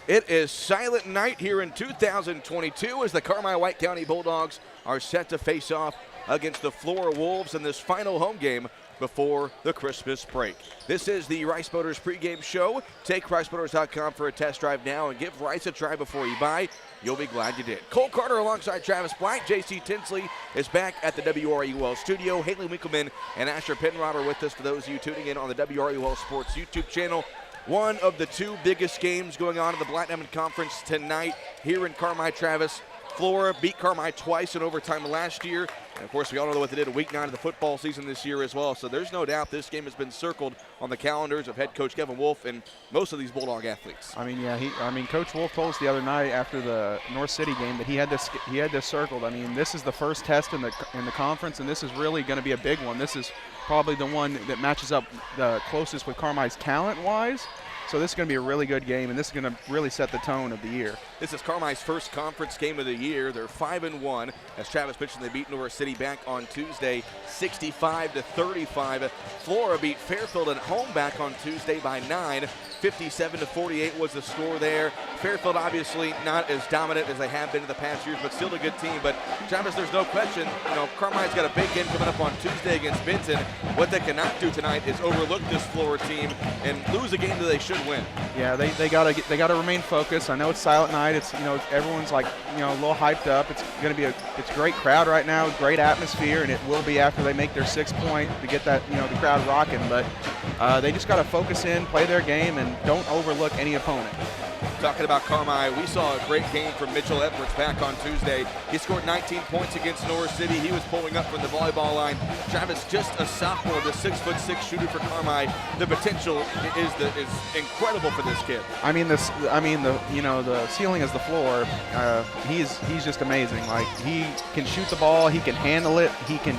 It is silent night here in 2022 as the Carmi White County Bulldogs are set to face off against the Flora Wolves in this final home game before the Christmas break. This is the Rice Motors pregame show. Take ricemotors.com for a test drive now and give Rice a try before you buy. You'll be glad you did. Cole Carter alongside Travis Black. JC Tinsley is back at the WRUL studio. Haley Winkleman and Asher Penrod are with us for those of you tuning in on the WRUL Sports YouTube channel. One of the two biggest games going on in the Black Diamond Conference tonight here in Carmi. Travis, Flora beat Carmi twice in overtime last year. And of course, we all know what they did in week 9 of the football season this year as well. So there's no doubt this game has been circled on the calendars of head coach Kevin Wolf and most of these Bulldog athletes. I mean, yeah, Coach Wolf told us the other night after the North City game that he had this circled. I mean, this is the first test in the conference, and this is really going to be a big one. This is probably the one that matches up the closest with Carmi's talent-wise. So this is going to be a really good game, and this is going to really set the tone of the year. This is Carmi's first conference game of the year. They're 5-1. As Travis mentioned, they beat North City back on Tuesday, 65-35. Flora beat Fairfield at home back on Tuesday by 9. 57-48 was the score there. Fairfield obviously not as dominant as they have been in the past years, but still a good team. But Travis, there's no question, Carmi's got a big game coming up on Tuesday against Benton. What they cannot do tonight is overlook this Flora team and lose a game that they should win. Yeah, they gotta remain focused. I know it's silent night. It's everyone's like a little hyped up. It's gonna be it's a great crowd right now, great atmosphere, and it will be after they make their 6 point to get that the crowd rocking. But they just gotta focus in, play their game, and don't overlook any opponent. Talking about Carmi, we saw a great game from Mitchell Edwards back on Tuesday. He scored 19 points against North City. He was pulling up from the volleyball line. Travis, just a sophomore, the 6'6" shooter for Carmi. The potential is incredible for this kid. The ceiling is the floor. He's just amazing. Like, he can shoot the ball, he can handle it, he can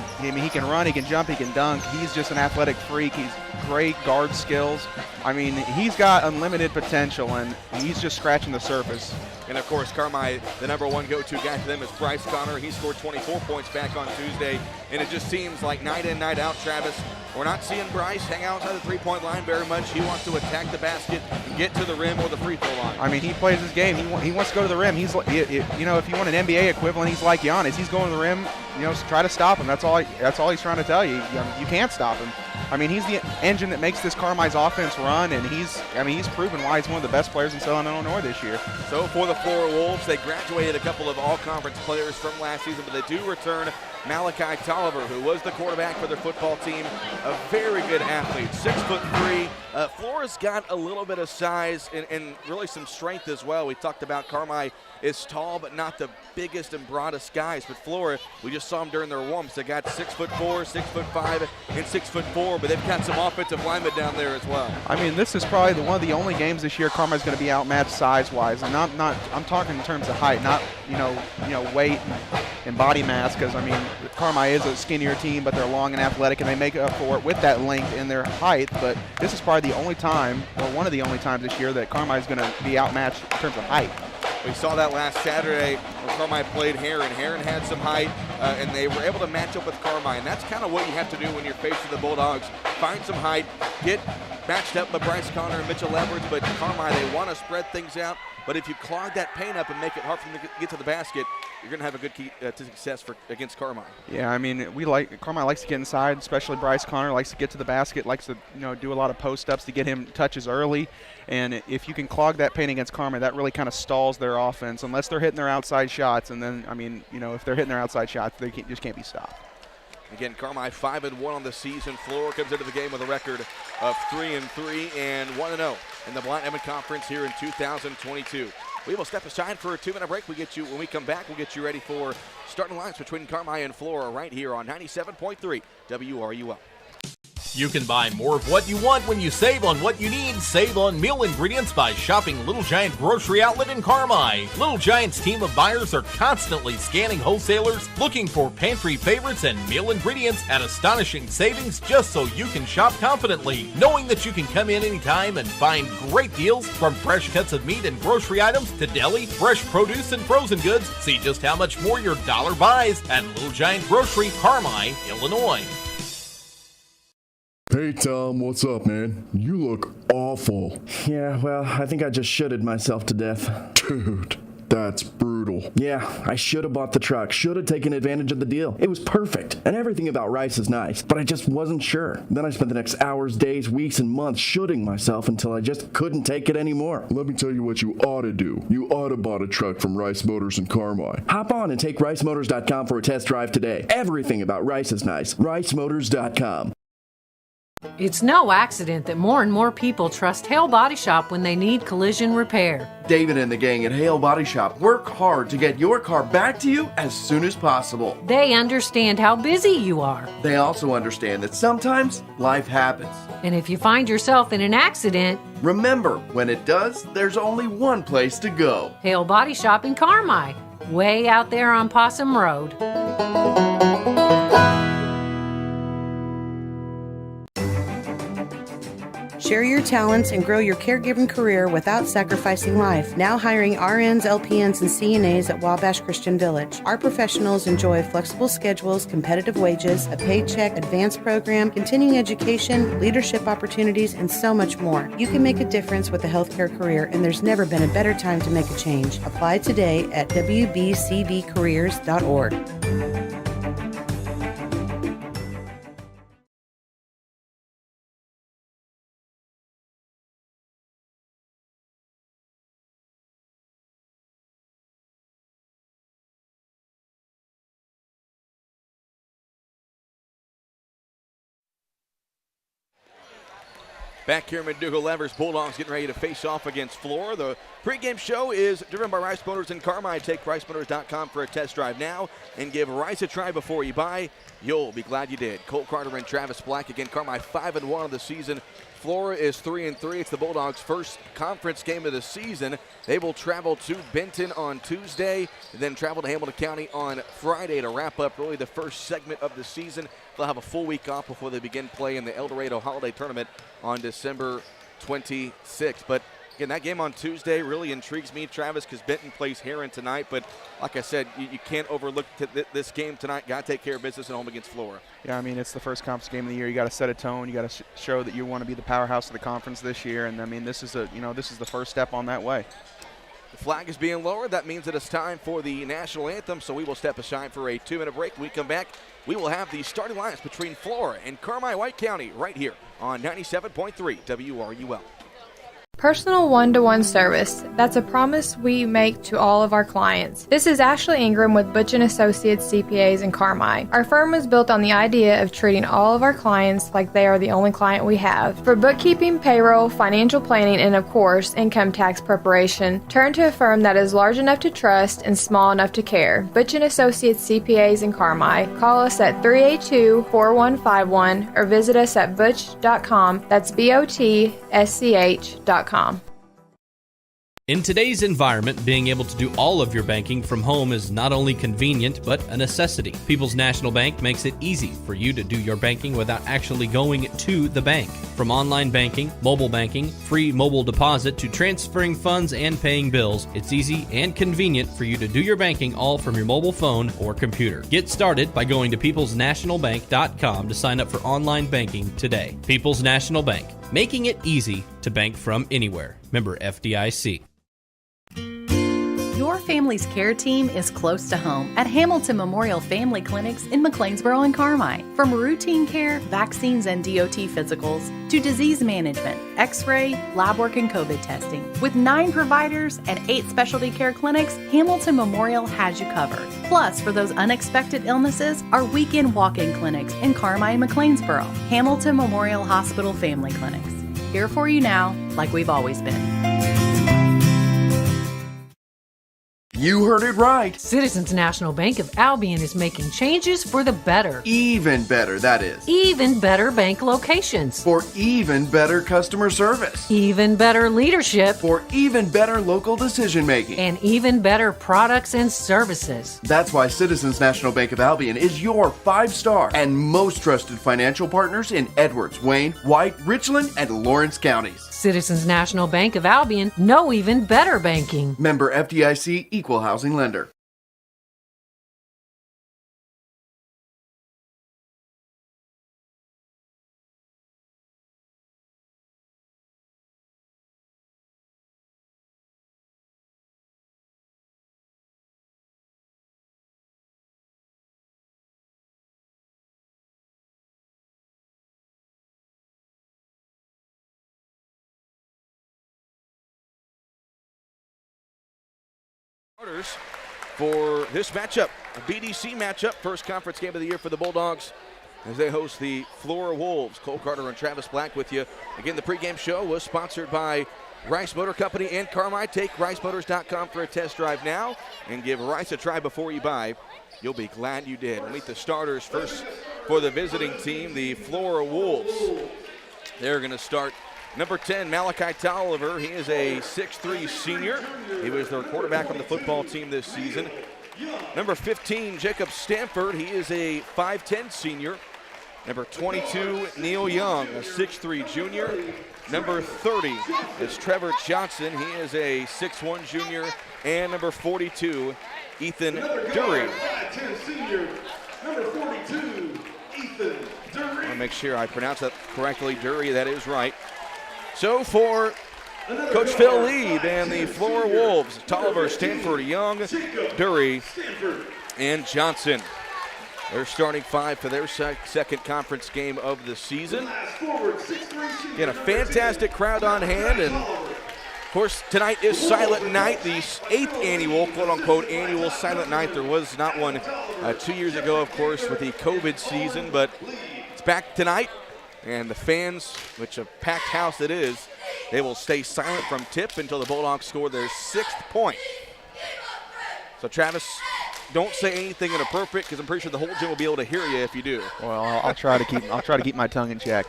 run, he can jump, he can dunk. He's just an athletic freak. He's great guard skills. I mean, he's got unlimited potential, and he's just scratching the surface. And of course, Carmi, the number one go-to guy for them is Bryce Connor. He scored 24 points back on Tuesday, and it just seems like night in, night out, Travis, we're not seeing Bryce hang outside the three-point line very much. He wants to attack the basket and get to the rim or the free throw line. I mean, he plays his game. He wants to go to the rim. He's like, if you want an NBA equivalent, he's like Giannis. He's going to the rim, try to stop him. That's all he's trying to tell you. You can't stop him. I mean, he's the engine that makes this Carmi's offense run, and he's proven why he's one of the best players in Southern Illinois this year. So for the Flora Wolves, they graduated a couple of all-conference players from last season, but they do return Malachi Tolliver, who was the quarterback for their football team, a very good athlete, 6'3". Flora's got a little bit of size and really some strength as well. We talked about Carmi is tall, but not the biggest and broadest guys. But Flora, we just saw them during their warm-ups. They got 6'4", 6'5", and 6'4", but they've got some offensive linemen down there as well. I mean, this is probably one of the only games this year Carmi's going to be outmatched size-wise, and I'm talking in terms of height, not weight and body mass, because I mean, Carmi is a skinnier team, but they're long and athletic, and they make up for it with that length in their height. But this is probably the only time, or one of the only times this year, that Carmi is going to be outmatched in terms of height. We saw that last Saturday when Carmi played Heron. Heron had some height, and they were able to match up with Carmi. And that's kind of what you have to do when you're facing the Bulldogs. Find some height, get matched up with Bryce Connor and Mitchell Edwards. But Carmi, they want to spread things out. But if you clog that paint up and make it hard for them to get to the basket, you're going to have a good key to success against Carmi. Yeah, I mean, Carmi likes to get inside, especially Bryce Connor likes to get to the basket, likes to do a lot of post-ups to get him touches early. And if you can clog that paint against Carmi, that really kind of stalls their offense unless they're hitting their outside shots. And then, I mean, if they're hitting their outside shots, they just can't be stopped. Again, Carmi 5-1 on the season. Flora comes into the game with a record of 3-3 and 1-0 in the Black Diamond Conference here in 2022. We will step aside for a 2-minute break. When we come back, we'll get you ready for starting lines between Carmi and Flora right here on 97.3 WRUL. You can buy more of what you want when you save on what you need. Save on meal ingredients by shopping Little Giant Grocery Outlet in Carmi. Little Giant's team of buyers are constantly scanning wholesalers, looking for pantry favorites and meal ingredients at astonishing savings just so you can shop confidently, knowing that you can come in anytime and find great deals from fresh cuts of meat and grocery items to deli, fresh produce, and frozen goods. See just how much more your dollar buys at Little Giant Grocery, Carmi, Illinois. Hey Tom, what's up, man? You look awful. Yeah, well, I think I just shitted myself to death. Dude, that's brutal. Yeah, I should have bought the truck, should have taken advantage of the deal. It was perfect, and everything about Rice is nice, but I just wasn't sure. Then I spent the next hours, days, weeks, and months shooting myself until I just couldn't take it anymore. Let me tell you what you ought to do. You ought to bought a truck from Rice Motors in Carmi. Hop on and take ricemotors.com for a test drive today. Everything about Rice is nice. ricemotors.com. It's no accident that more and more people trust Hale Body Shop when they need collision repair. David and the gang at Hale Body Shop work hard to get your car back to you as soon as possible. They understand how busy you are. They also understand that sometimes life happens. And if you find yourself in an accident, remember, when it does, there's only one place to go. Hale Body Shop in Carmi, way out there on Possum Road. Share your talents and grow your caregiving career without sacrificing life. Now hiring RNs, LPNs, and CNAs at Wabash Christian Village. Our professionals enjoy flexible schedules, competitive wages, a paycheck, advanced program, continuing education, leadership opportunities, and so much more. You can make a difference with a healthcare career, and there's never been a better time to make a change. Apply today at wbcbcareers.org. Back here in McDougal-Evers, Bulldogs getting ready to face off against Flora. The pregame show is driven by Rice Motors in Carmi. Take ricemotors.com for a test drive now and give Rice a try before you buy. You'll be glad you did. Cole Carter and Travis Black again. Carmi 5-1 of the season. Flora is 3-3. It's the Bulldogs' first conference game of the season. They will travel to Benton on Tuesday, and then travel to Hamilton County on Friday to wrap up really the first segment of the season. They'll have a full week off before they begin play in the El Dorado Holiday Tournament on December 26th. But again, that game on Tuesday really intrigues me, Travis, because Benton plays Heron tonight. But like I said, you can't overlook this game tonight. Got to take care of business at home against Flora. Yeah, I mean, it's the first conference game of the year. You got to set a tone. You got to show that you want to be the powerhouse of the conference this year. And I mean, this is the first step on that way. The flag is being lowered. That means that it's time for the national anthem. So we will step aside for a 2-minute break. When we come back, we will have the starting lineups between Flora and Carmi White County right here on 97.3 WRUL. Personal one-to-one service. That's a promise we make to all of our clients. This is Ashley Ingram with Butch & Associates CPAs in Carmi. Our firm was built on the idea of treating all of our clients like they are the only client we have. For bookkeeping, payroll, financial planning, and of course, income tax preparation, turn to a firm that is large enough to trust and small enough to care. Butch & Associates CPAs in Carmi. Call us at 382-4151 or visit us at butch.com. That's BOTSCH.com. In today's environment, being able to do all of your banking from home is not only convenient, but a necessity. People's National Bank makes it easy for you to do your banking without actually going to the bank. From online banking, mobile banking, free mobile deposit, to transferring funds and paying bills, it's easy and convenient for you to do your banking all from your mobile phone or computer. Get started by going to peoplesnationalbank.com to sign up for online banking today. People's National Bank, making it easy to bank from anywhere. Member FDIC. Your family's care team is close to home at Hamilton Memorial Family Clinics in McLeansboro and Carmi. From routine care, vaccines and DOT physicals, to disease management, x-ray, lab work, and COVID testing. With 9 providers and 8 specialty care clinics, Hamilton Memorial has you covered. Plus, for those unexpected illnesses, our weekend walk-in clinics in Carmi and McLeansboro. Hamilton Memorial Hospital Family Clinics. Here for you now, like we've always been. You heard it right. Citizens National Bank of Albion is making changes for the better. Even better, that is. Even better bank locations. For even better customer service. Even better leadership. For even better local decision making. And even better products and services. That's why Citizens National Bank of Albion is your 5-star and most trusted financial partners in Edwards, Wayne, White, Richland, and Lawrence counties. Citizens National Bank of Albion, know even better banking. Member FDIC, Equal Housing Lender. Starters for this matchup, a BDC matchup, first conference game of the year for the Bulldogs as they host the Flora Wolves. Cole Carter and Travis Black with you. Again, the pregame show was sponsored by Rice Motor Company and Carmi. Take ricemotors.com for a test drive now and give Rice a try before you buy. You'll be glad you did. We'll meet the starters first for the visiting team, the Flora Wolves. They're going to start number 10, Malachi Tolliver. He is a 6'3 senior. He was their quarterback on the football team this season. Number 15, Jacob Stanford. He is a 5'10 senior. Number 22, Neil Young, a 6'3 junior. Number 30 is Trevor Johnson. He is a 6'1 junior. And number 42, Ethan Dury. Number 42, Ethan Dury. I want to make sure I pronounce that correctly. Dury, that is right. So for Coach Phil Lieb and the Flora Wolves, Tolliver, Stanford, Young, Dury, and Johnson. Their starting five for their second conference game of the season. Again, a fantastic crowd on hand, and of course tonight is Silent Night, the 8th annual, quote-unquote, annual Silent Night. There was not one 2 years ago, of course, with the COVID season, but it's back tonight, and the fans, which a packed house it is, they will stay silent from tip until the Bulldogs score their 6th point. So Travis, don't say anything inappropriate because I'm pretty sure the whole gym will be able to hear you if you do. Well, I'll try to keep my tongue in check.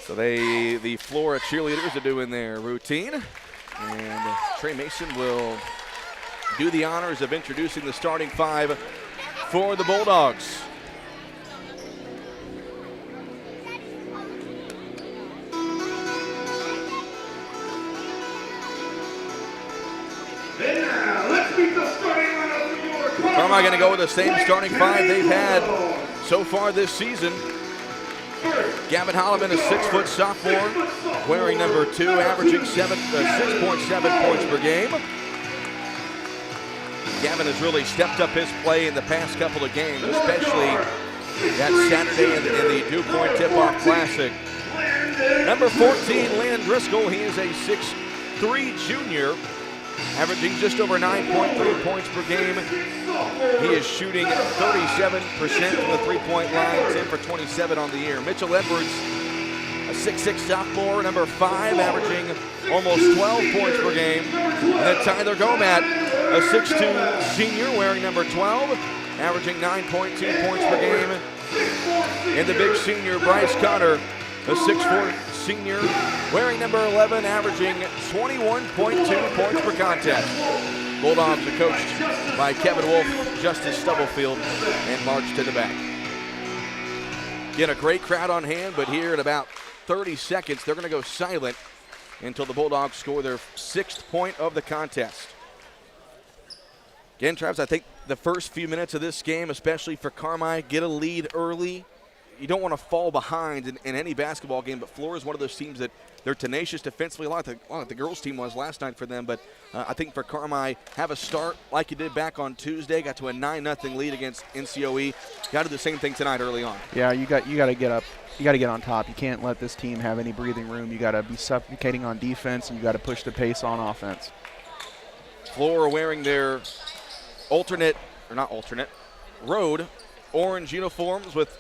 So the Flora cheerleaders are doing their routine, and Trey Mason will do the honors of introducing the starting five for the Bulldogs. Carmi going to go with the same starting five they've had so far this season. Gavin Holloman, a 6-foot sophomore, wearing number 2, averaging 6.7 points per game. Gavin has really stepped up his play in the past couple of games, especially that Saturday in the Dew Point Tip-Off Classic. Number 14, Landon Driscoll, he is a 6'3 junior, averaging just over 9.3 points per game. He is shooting 37% from the three-point line, 10 for 27 on the year. Mitchell Edwards, a 6'6 sophomore, number 5, averaging almost 12 points per game. And then Tyler Gomat, a 6'2 senior, wearing number 12, averaging 9.2 points per game. And the big senior, Bryce Conner, a 6'4 senior, wearing number 11, averaging 21.2 points per contest. Bulldogs are coached by Kevin Wolf, Justice Stubblefield, and March to the back. Again, a great crowd on hand, but here in about 30 seconds, they're going to go silent until the Bulldogs score their 6th point of the contest. Again, Travis, I think the first few minutes of this game, especially for Carmi, get a lead early. You don't want to fall behind in any basketball game, but Flora is one of those teams that they're tenacious defensively, a lot like the girls' team was last night for them. But I think for Carmi, have a start like you did back on Tuesday, got to a 9-0 lead against NCOE. Got to do the same thing tonight early on. Yeah, you got to get up. You got to get on top. You can't let this team have any breathing room. You got to be suffocating on defense, and you got to push the pace on offense. Flora wearing their road orange uniforms with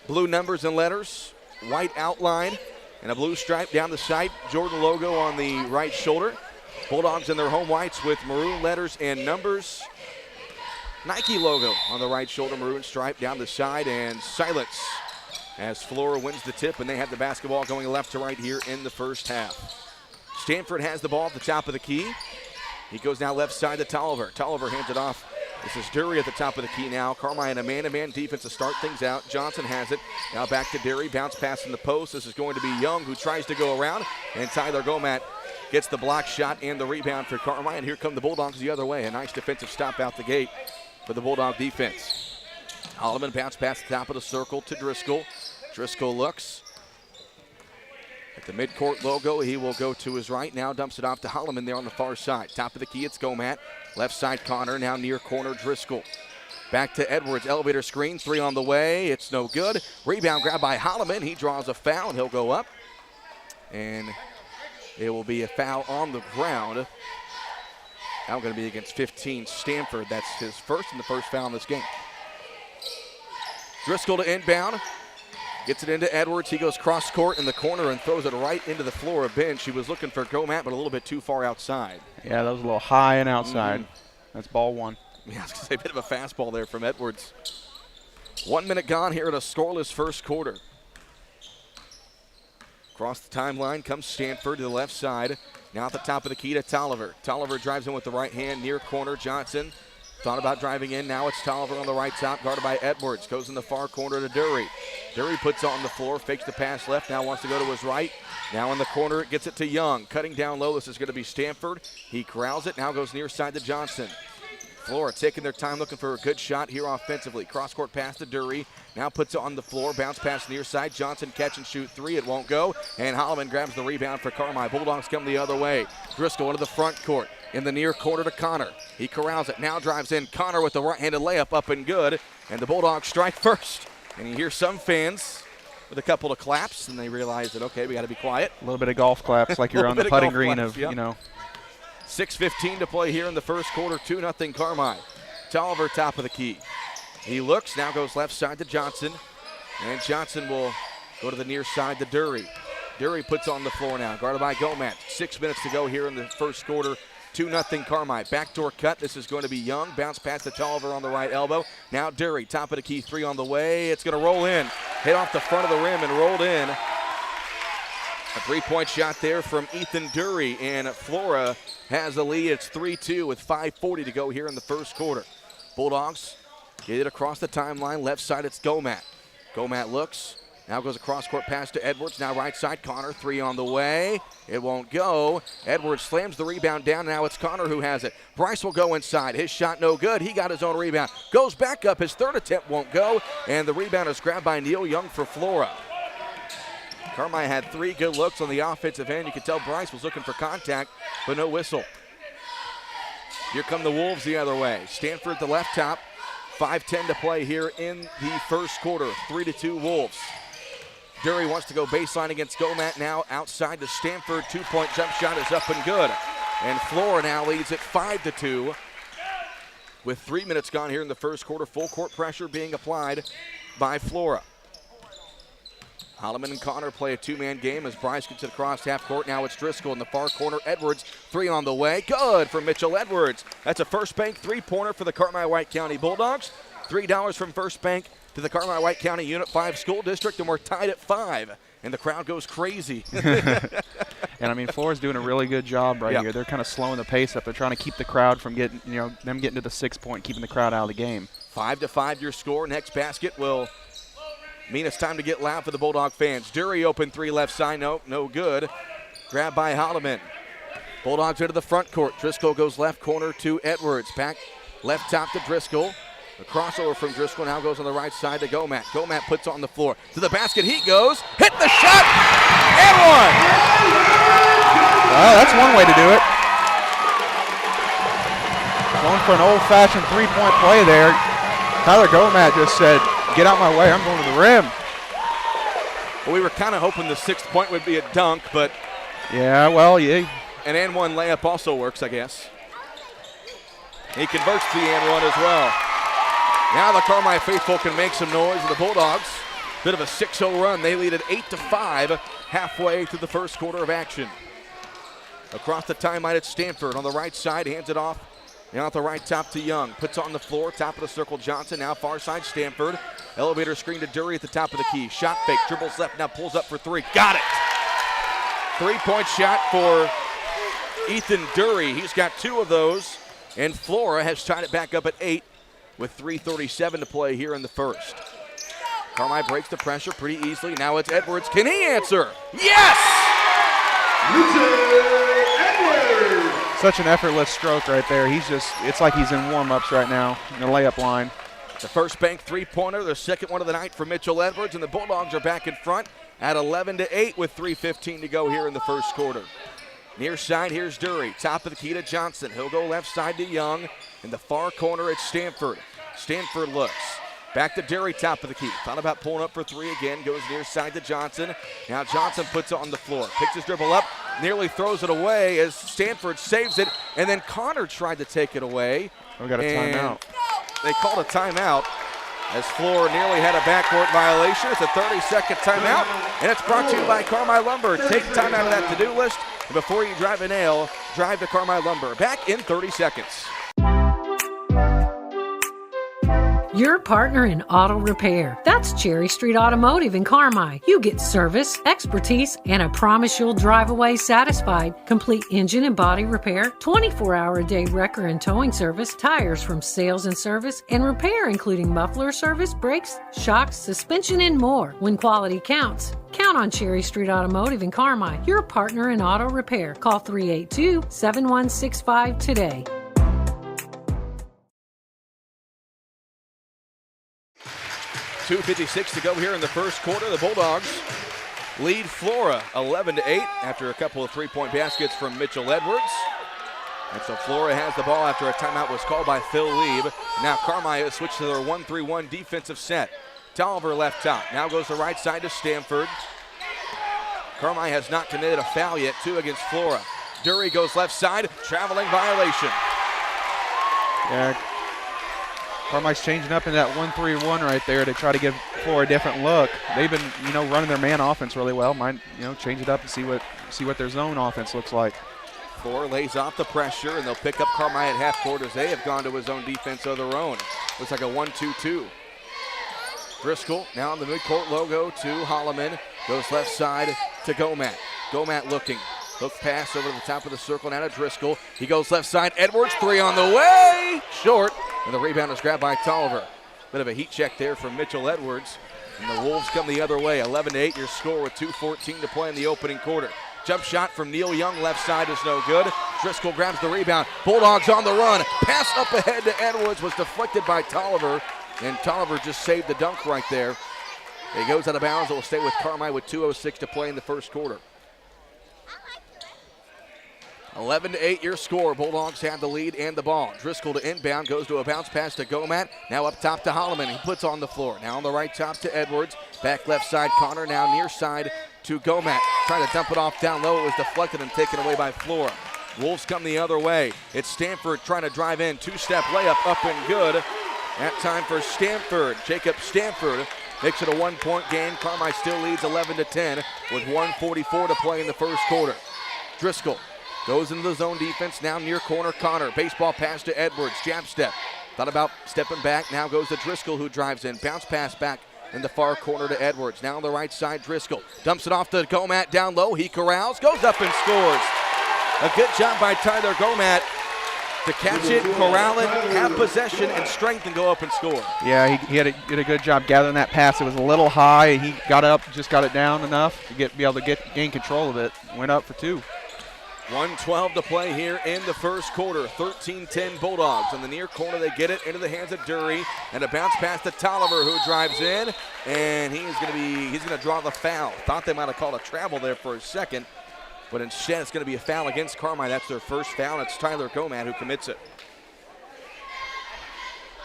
blue numbers and letters, white outline, and a blue stripe down the side. Jordan logo on the right shoulder. Bulldogs in their home whites with maroon letters and numbers. Nike logo on the right shoulder, maroon stripe down the side, and silence as Flora wins the tip, and they have the basketball going left to right here in the first half. Stanford has the ball at the top of the key. He goes now left side to Tolliver. Tolliver hands it off. This is Dury at the top of the key now. Carmi in a man-to-man defense to start things out. Johnson has it. Now back to Dury. Bounce pass in the post. This is going to be Young, who tries to go around. And Tyler Gomat gets the block shot and the rebound for Carmi. And here come the Bulldogs the other way. A nice defensive stop out the gate for the Bulldog defense. Holloman bounce pass at the top of the circle to Driscoll. Driscoll looks at the midcourt logo. He will go to his right. Now dumps it off to Holloman there on the far side. Top of the key, it's Gomat. Left side, Connor. Now near corner, Driscoll. Back to Edwards. Elevator screen. 3 on the way. It's no good. Rebound grab by Holloman. He draws a foul, and he'll go up. And it will be a foul on the ground Now going to be against 15 Stanford. That's his first and the first foul in this game. Driscoll to inbound. Gets it into Edwards. He goes cross court in the corner and throws it right into the Flora bench. He was looking for Gomat, but a little bit too far outside. Yeah, that was a little high and outside. That's ball one. Yeah, I was going to say a bit of a fastball there from Edwards. 1 minute gone here in a scoreless first quarter. Across the timeline comes Stanford to the left side. Now at the top of the key to Tolliver. Tolliver drives in with the right hand near corner. Johnson thought about driving in. Now it's Tolliver on the right top, guarded by Edwards. Goes in the far corner to Dury. Dury puts it on the floor, fakes the pass left. Now wants to go to his right. Now in the corner, gets it to Young. Cutting down low, this is going to be Stanford. He corrals it, now goes near side to Johnson. Flora taking their time looking for a good shot here offensively. Cross-court pass to Dury. Now puts it on the floor. Bounce pass near side. Johnson catch and shoot three. It won't go. And Holloman grabs the rebound for Carmi. Bulldogs come the other way. Driscoll into the front court. In the near corner to Connor. He corrals it. Now drives in. Connor with the right-handed layup up and good. And the Bulldogs strike first. And you hear some fans with a couple of claps, and they realize that, okay, we got to be quiet. A little bit of golf claps like you're on the putting green of, you know. 6:15 to play here in the first quarter, 2-0 Carmi. Tolliver top of the key. He looks, now goes left side to Johnson. And Johnson will go to the near side to Dury. Dury puts on the floor now, guarded by Gomat. 6 minutes to go here in the first quarter, 2-0 Carmi. Backdoor cut, this is going to be Young. Bounce pass to Tolliver on the right elbow. Now Dury, top of the key, three on the way. It's going to roll in. Hit off the front of the rim and rolled in. A three-point shot there from Ethan Dury, and Flora has the lead. It's 3-2 with 5:40 to go here in the first quarter. Bulldogs get it across the timeline. Left side, it's Gomat. Gomat looks. Now goes a cross-court pass to Edwards. Now right side, Connor, three on the way. It won't go. Edwards slams the rebound down. Now it's Connor who has it. Bryce will go inside. His shot no good. He got his own rebound. Goes back up. His third attempt won't go. And the rebound is grabbed by Neil Young for Flora. Carmi had three good looks on the offensive end. You could tell Bryce was looking for contact, but no whistle. Here come the Wolves the other way. Stanford at the left top. 5:10 to play here in the first quarter. 3-2 Wolves. Dury wants to go baseline against Gomat now outside to Stanford. Two-point jump shot is up and good. And Flora now leads it 5-2 with 3 minutes gone here in the first quarter. Full court pressure being applied by Flora. Holloman and Connor play a two-man game as Bryce gets it across half court. Now it's Driscoll in the far corner. Edwards, three on the way. Good for Mitchell Edwards. That's a First Bank three-pointer for the Carmi White County Bulldogs. $3 from First Bank to the Carmi White County Unit 5 School District, and we're tied at 5. And the crowd goes crazy. And I mean, Flora's doing a really good job right here. They're kind of slowing the pace up. They're trying to keep the crowd from getting, them getting to the 6 point, keeping the crowd out of the game. 5-5 your score. Next basket will mean it's time to get loud for the Bulldog fans. Dury open three left side. No good. Grabbed by Holloman. Bulldogs into the front court. Driscoll goes left corner to Edwards. Back left top to Driscoll. A crossover from Driscoll now goes on the right side to Gomat. Gomat puts on the floor. To the basket he goes. Hit the shot. And one. Well, that's one way to do it. Going for an old-fashioned three-point play there. Tyler Gomat just said, get out my way, I'm going to the rim. Well, we were kind of hoping the 6th point would be a dunk, but yeah, well, yeah. An and one layup also works, I guess. He converts the and one as well. Now the Carmi faithful can make some noise. The Bulldogs, bit of a 6-0 run. They lead at 8-5 halfway through the first quarter of action. Across the timeline, it's Stanford on the right side, hands it off. Now at the right top to Young. Puts on the floor, top of the circle, Johnson. Now far side, Stanford. Elevator screen to Dury at the top of the key. Shot fake, dribbles left, now pulls up for three. Got it! 3-point shot for Ethan Dury. He's got 2 of those. And Flora has tied it back up at 8 with 3:37 to play here in the first. Carmi breaks the pressure pretty easily. Now it's Edwards. Can he answer? Yes! Such an effortless stroke right there. It's like he's in warm-ups right now in the layup line. The First Bank three-pointer, the second one of the night for Mitchell Edwards, and the Bulldogs are back in front at 11-8 with 3:15 to go here in the first quarter. Near side, here's Dury. Top of the key to Johnson. He'll go left side to Young. In the far corner, it's Stanford. Stanford looks. Back to Dury, top of the key. Thought about pulling up for three again. Goes near side to Johnson. Now Johnson puts it on the floor. Picks his dribble up. nearly throws it away as Stanford saves it, and then Connor tried to take it away. We got a timeout. They called a timeout as Flora nearly had a backcourt violation. It's a 30-second timeout, and it's brought to you by Carmi Lumber. Take time out of that to-do list, and before you drive a nail, drive to Carmi Lumber. Back in 30 seconds. Your partner in auto repair. That's Cherry Street Automotive in Carmi. You get service, expertise, and a promise you'll drive away satisfied. Complete engine and body repair, 24-hour-a-day wrecker and towing service, tires from sales and service, and repair including muffler service, brakes, shocks, suspension, and more. When quality counts, count on Cherry Street Automotive in Carmi. Your partner in auto repair. Call 382-7165 today. 2:56 to go here in the first quarter. The Bulldogs lead Flora 11-8 after a couple of three-point baskets from Mitchell Edwards. And so Flora has the ball after a timeout was called by Phil Lieb. Now Carmi has switched to their 1-3-1 defensive set. Tolliver left top. Now goes the right side to Stanford. Carmi has not committed a foul yet, 2 against Flora. Dury goes left side, traveling violation. Yeah. Carmi's changing up in that 1-3-1 right there to try to give Flora a different look. They've been, running their man offense really well. Might, change it up and see what their zone offense looks like. Flora lays off the pressure, and they'll pick up Carmi at half court as they have gone to a zone defense of their own. Looks like a 1-2-2. Driscoll now on the midcourt logo to Holloman. Goes left side to Gomat. Gomat looking. Hook pass over to the top of the circle now to Driscoll. He goes left side. Edwards, 3 on the way. Short. And the rebound is grabbed by Tolliver. Bit of a heat check there from Mitchell Edwards. And the Wolves come the other way. 11-8 your score with 2:14 to play in the opening quarter. Jump shot from Neil Young left side is no good. Driscoll grabs the rebound. Bulldogs on the run. Pass up ahead to Edwards was deflected by Tolliver. And Tolliver just saved the dunk right there. He goes out of bounds. It will stay with Carmi with 2:06 to play in the first quarter. 11-8 your score. Bulldogs have the lead and the ball. Driscoll to inbound, goes to a bounce pass to Gomat. Now up top to Holloman. He puts on the floor. Now on the right top to Edwards. Back left side, Connor now near side to Gomat. Trying to dump it off down low. It was deflected and taken away by Flora. Wolves come the other way. It's Stanford trying to drive in. 2-step layup up and good. That time for Stanford. Jacob Stanford makes it a 1-point game. Carmi still leads 11-10 with 1:44 to play in the first quarter. Driscoll goes into the zone defense, now near corner Connor. Baseball pass to Edwards, jab step. Thought about stepping back, now goes to Driscoll who drives in. Bounce pass back in the far corner to Edwards. Now on the right side, Driscoll. Dumps it off to Gomat down low, he corrals, goes up and scores. A good job by Tyler Gomat to catch it, corral it, have possession and strength and go up and score. Yeah, he did a good job gathering that pass. It was a little high, and he got up, just got it down enough to be able to gain control of it. Went up for 2. 1:12 to play here in the first quarter. 13-10 Bulldogs. In the near corner, they get it into the hands of Dury. And a bounce pass to Tolliver, who drives in. And he's going to draw the foul. Thought they might have called a travel there for a second. But instead, it's going to be a foul against Carmi. That's their first foul. It's Tyler Gomat who commits it.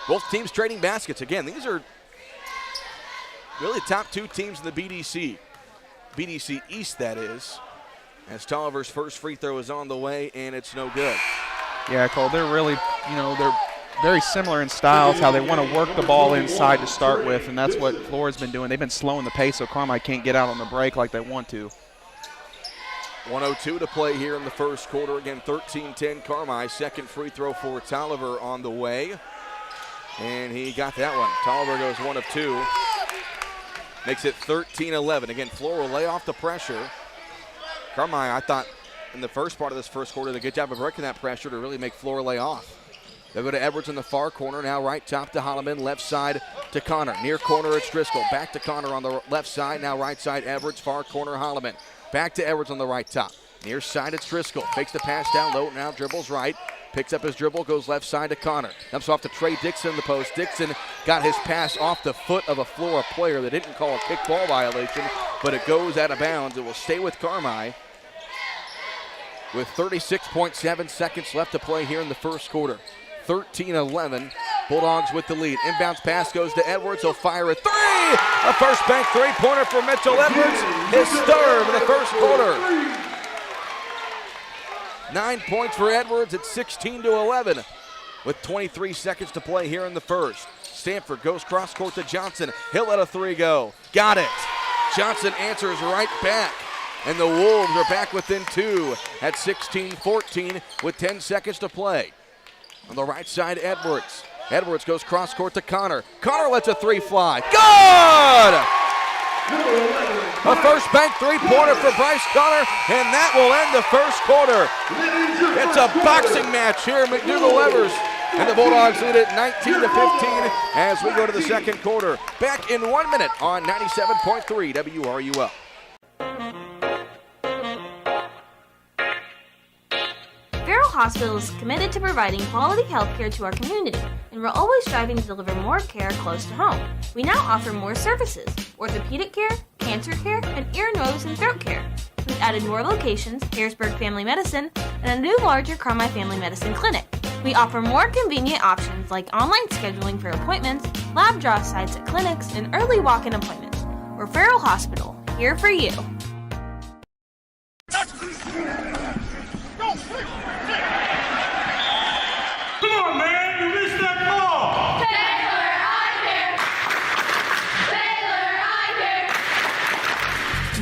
Both teams trading baskets. Again, these are really top 2 teams in the BDC. BDC East, that is. As Tolliver's first free throw is on the way, and it's no good. Yeah, Cole, they're really, they're very similar in styles, how they want to work the ball inside to start with, and that's what Flora's been doing. They've been slowing the pace so Carmi can't get out on the break like they want to. 1:02 to play here in the first quarter. Again, 13-10 Carmi. Second free throw for Tolliver on the way. And he got that one. Tolliver goes 1 of 2. Makes it 13-11. Again, Flora will lay off the pressure. Carmi, I thought in the first part of this first quarter, did a good job of breaking that pressure to really make Flora lay off. They'll go to Edwards in the far corner. Now right top to Holloman. Left side to Connor. Near corner, it's Driscoll. Back to Connor on the left side. Now right side, Edwards. Far corner, Holloman. Back to Edwards on the right top. Near side, it's Driscoll. Fakes the pass down low. Now dribbles right. Picks up his dribble. Goes left side to Connor. Dumps off to Trey Dixon in the post. Dixon got his pass off the foot of a Flora player. They didn't call a kickball violation, but it goes out of bounds. It will stay with Carmi with 36.7 seconds left to play here in the first quarter. 13-11, Bulldogs with the lead. Inbounds pass goes to Edwards. He'll fire a 3! A first bank three-pointer for Mitchell Edwards. His third in the first quarter. 9 points for Edwards at 16-11 with 23 seconds to play here in the first. Stanford goes cross court to Johnson. He'll let a three go. Got it. Johnson answers right back. And the Wolves are back within 2 at 16-14 with 10 seconds to play. On the right side, Edwards. Edwards goes cross court to Connor. Connor lets a three fly. Good! A first bank three-pointer for Bryce Connor, and that will end the first quarter. It's a boxing match here at McDougal-Evers, and the Bulldogs lead it 19-15 as we go to the second quarter. Back in 1 minute on 97.3 WRUL. Farrell Hospital is committed to providing quality health care to our community, and we're always striving to deliver more care close to home. We now offer more services: orthopedic care, cancer care, and ear, nose, and throat care. We've added more locations, Harrisburg Family Medicine, and a new larger Carmi Family Medicine clinic. We offer more convenient options like online scheduling for appointments, lab draw sites at clinics, and early walk-in appointments. We're Farrell Hospital, here for you. Come on, man, you missed that ball.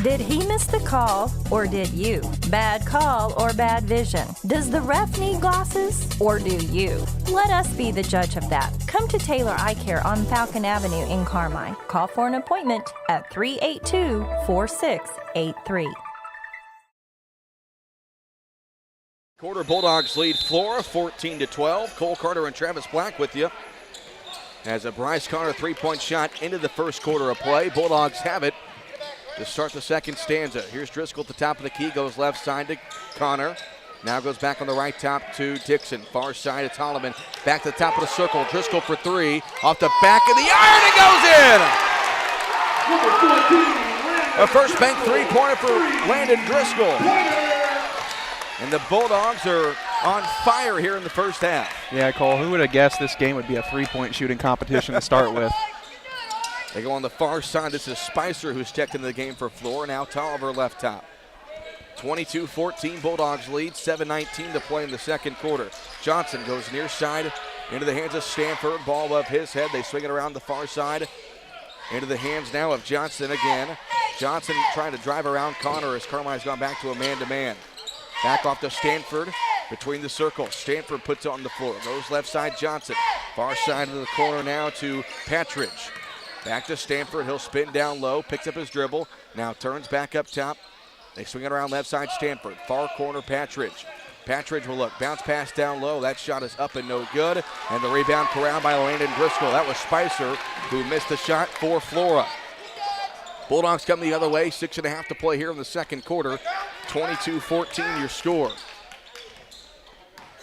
Did he miss the call, or did you? Bad call or bad vision? Does the ref need glasses, or do you? Let us be the judge of that. Come to Taylor Eye Care on Falcon Avenue in Carmi. Call for an appointment at 382-4683. Quarter Bulldogs lead Flora 14-12. Cole Carter and Travis Black with you. As a Bryce Connor three-point shot into the first quarter of play. Bulldogs have it to start the second stanza. Here's Driscoll at the top of the key, goes left side to Connor. Now goes back on the right top to Dixon. Far side to Tolliman. Back to the top of the circle. Driscoll for three. Off the back of the iron, it goes in! A first bank three-pointer for Landon Driscoll. And the Bulldogs are on fire here in the first half. Yeah, Cole, who would have guessed this game would be a three-point shooting competition to start with? They go on the far side. This is Spicer who's checked into the game for Flora. Now Tolliver left top. 22-14, Bulldogs lead. 7:19 to play in the second quarter. Johnson goes near side into the hands of Stanford. Ball above his head. They swing it around the far side. Into the hands now of Johnson again. Johnson trying to drive around Connor as Carmine's gone back to a man-to-man. Back off to Stanford between the circles. Stanford puts it on the floor. Goes left side, Johnson. Far side of the corner now to Patridge. Back to Stanford. He'll spin down low, picks up his dribble. Now turns back up top. They swing it around left side, Stanford. Far corner, Patridge. Patridge will look. Bounce pass down low. That shot is up and no good. And the rebound corralled by Landon Driscoll. That was Spicer who missed the shot for Flora. Bulldogs come the other way. 6.5 to play here in the second quarter. 22-14 your score.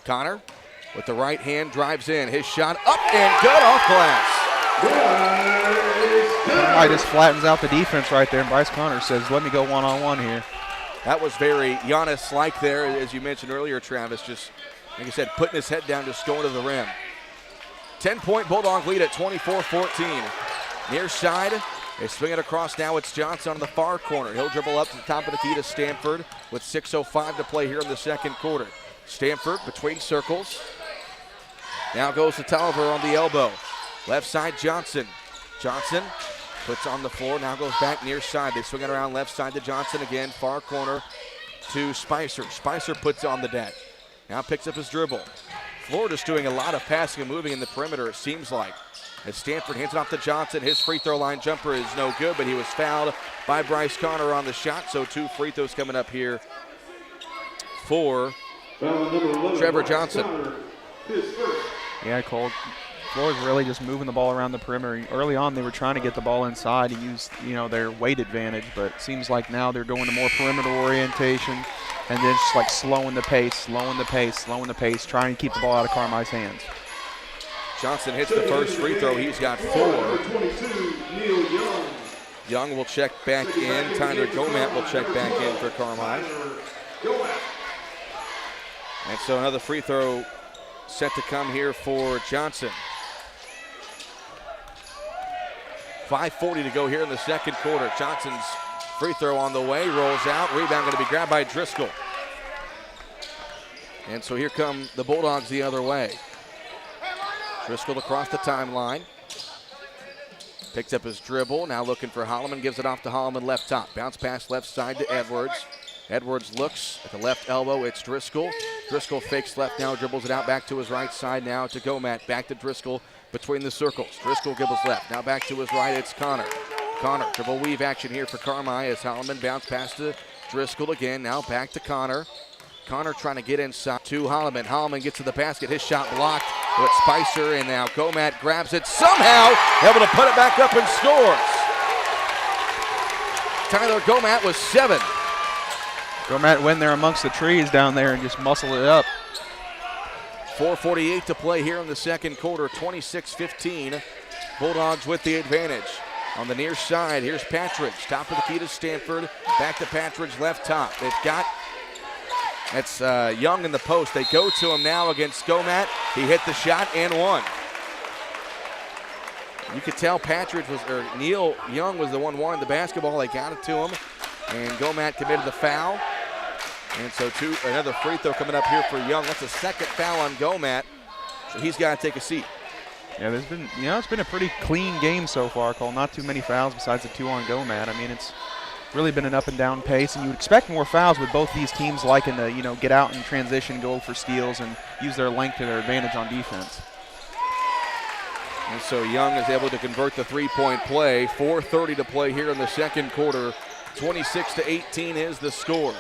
Connor with the right hand drives in. His shot up and good off glass. I just flattens out the defense right there, and Bryce Connor says, let me go one-on-one here. That was very Giannis-like there, as you mentioned earlier, Travis. Just, like I said, putting his head down, just going to the rim. 10-point Bulldog lead at 24-14. Near side, they swing it across now. It's Johnson on the far corner. He'll dribble up to the top of the key to Stanford with 6:05 to play here in the second quarter. Stanford between circles. Now goes to Tolliver on the elbow. Left side, Johnson. Johnson puts on the floor, now goes back near side. They swing it around left side to Johnson again. Far corner to Spicer. Spicer puts it on the deck. Now picks up his dribble. Florida's doing a lot of passing and moving in the perimeter, it seems like. As Stanford hands it off to Johnson. His free throw line jumper is no good, but he was fouled by Bryce Connor on the shot. So 2 free throws coming up here for Trevor Johnson. Yeah, Cole. Flora's really just moving the ball around the perimeter. Early on, they were trying to get the ball inside and use, their weight advantage, but it seems like now they're going to more perimeter orientation and then just like slowing the pace, trying to keep the ball out of Carmi's hands. Johnson hits the first free throw. He's got 4. Young will check back in. Tyler Gomat will check back in for Carmi. And so another free throw set to come here for Johnson. 5:40 to go here in the second quarter. Johnson's free throw on the way, rolls out. Rebound going to be grabbed by Driscoll. And so here come the Bulldogs the other way. Driscoll across the timeline. Picks up his dribble, now looking for Holloman, gives it off to Holloman left top. Bounce pass left side to Edwards. Edwards looks at the left elbow, it's Driscoll. Driscoll fakes left now, dribbles it out back to his right side now to Gomat. Back to Driscoll between the circles. Driscoll dribbles left, now back to his right, it's Connor. Connor, dribble weave action here for Carmi as Holloman bounce pass to Driscoll again, now back to Connor. Connor trying to get inside to Holloman. Holloman gets to the basket, his shot blocked with Spicer, and now Gomat grabs it somehow, able to put it back up and scores. Tyler Gomat was 7. Gomat went there amongst the trees down there and just muscled it up. 4:48 to play here in the second quarter, 26-15. Bulldogs with the advantage. On the near side, here's Patridge. Top of the key to Stanford. Back to Patridge, left top. They've got, that's Young in the post. They go to him now against Gomat. He hit the shot and one. You could tell Patridge was, or Neil Young was the one wanting the basketball. They got it to him, and Gomat committed the foul. And so another free throw coming up here for Young. That's a second foul on Gomat, so he's got to take a seat. Yeah, there's been, it's been a pretty clean game so far, Cole. Not too many fouls besides the 2 on Gomat. I mean, it's really been an up and down pace, and you would expect more fouls with both these teams liking to, get out and transition, go for steals, and use their length to their advantage on defense. And so Young is able to convert the three-point play. 4:30 to play here in the second quarter. 26-18 is the score.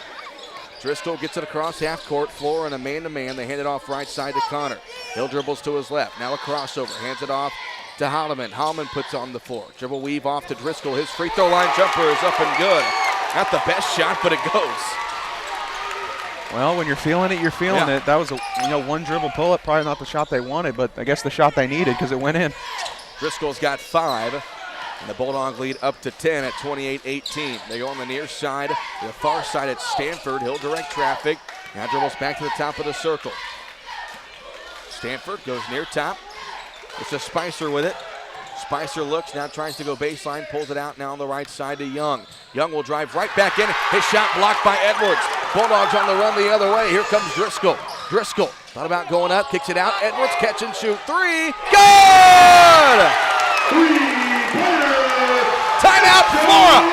Driscoll gets it across half court. Flora and a man-to-man. They hand it off right side to Connor. Hill dribbles to his left. Now a crossover. Hands it off to Holloman. Holloman puts on the floor. Dribble weave off to Driscoll. His free throw line jumper is up and good. Not the best shot, but it goes. Well, when you're feeling it, you're feeling it. That was a one dribble pull-up. Probably not the shot they wanted, but I guess the shot they needed because it went in. Driscoll's got 5. And the Bulldog lead up to 10 at 28-18. They go on the near side. The far side at Stanford. He'll direct traffic. Now dribbles back to the top of the circle. Stanford goes near top. It's a Spicer with it. Spicer looks, now tries to go baseline, pulls it out now on the right side to Young. Young will drive right back in. His shot blocked by Edwards. Bulldogs on the run the other way. Here comes Driscoll. Driscoll thought about going up, kicks it out. Edwards catch and shoot. 3. Good! Timeout, Flora!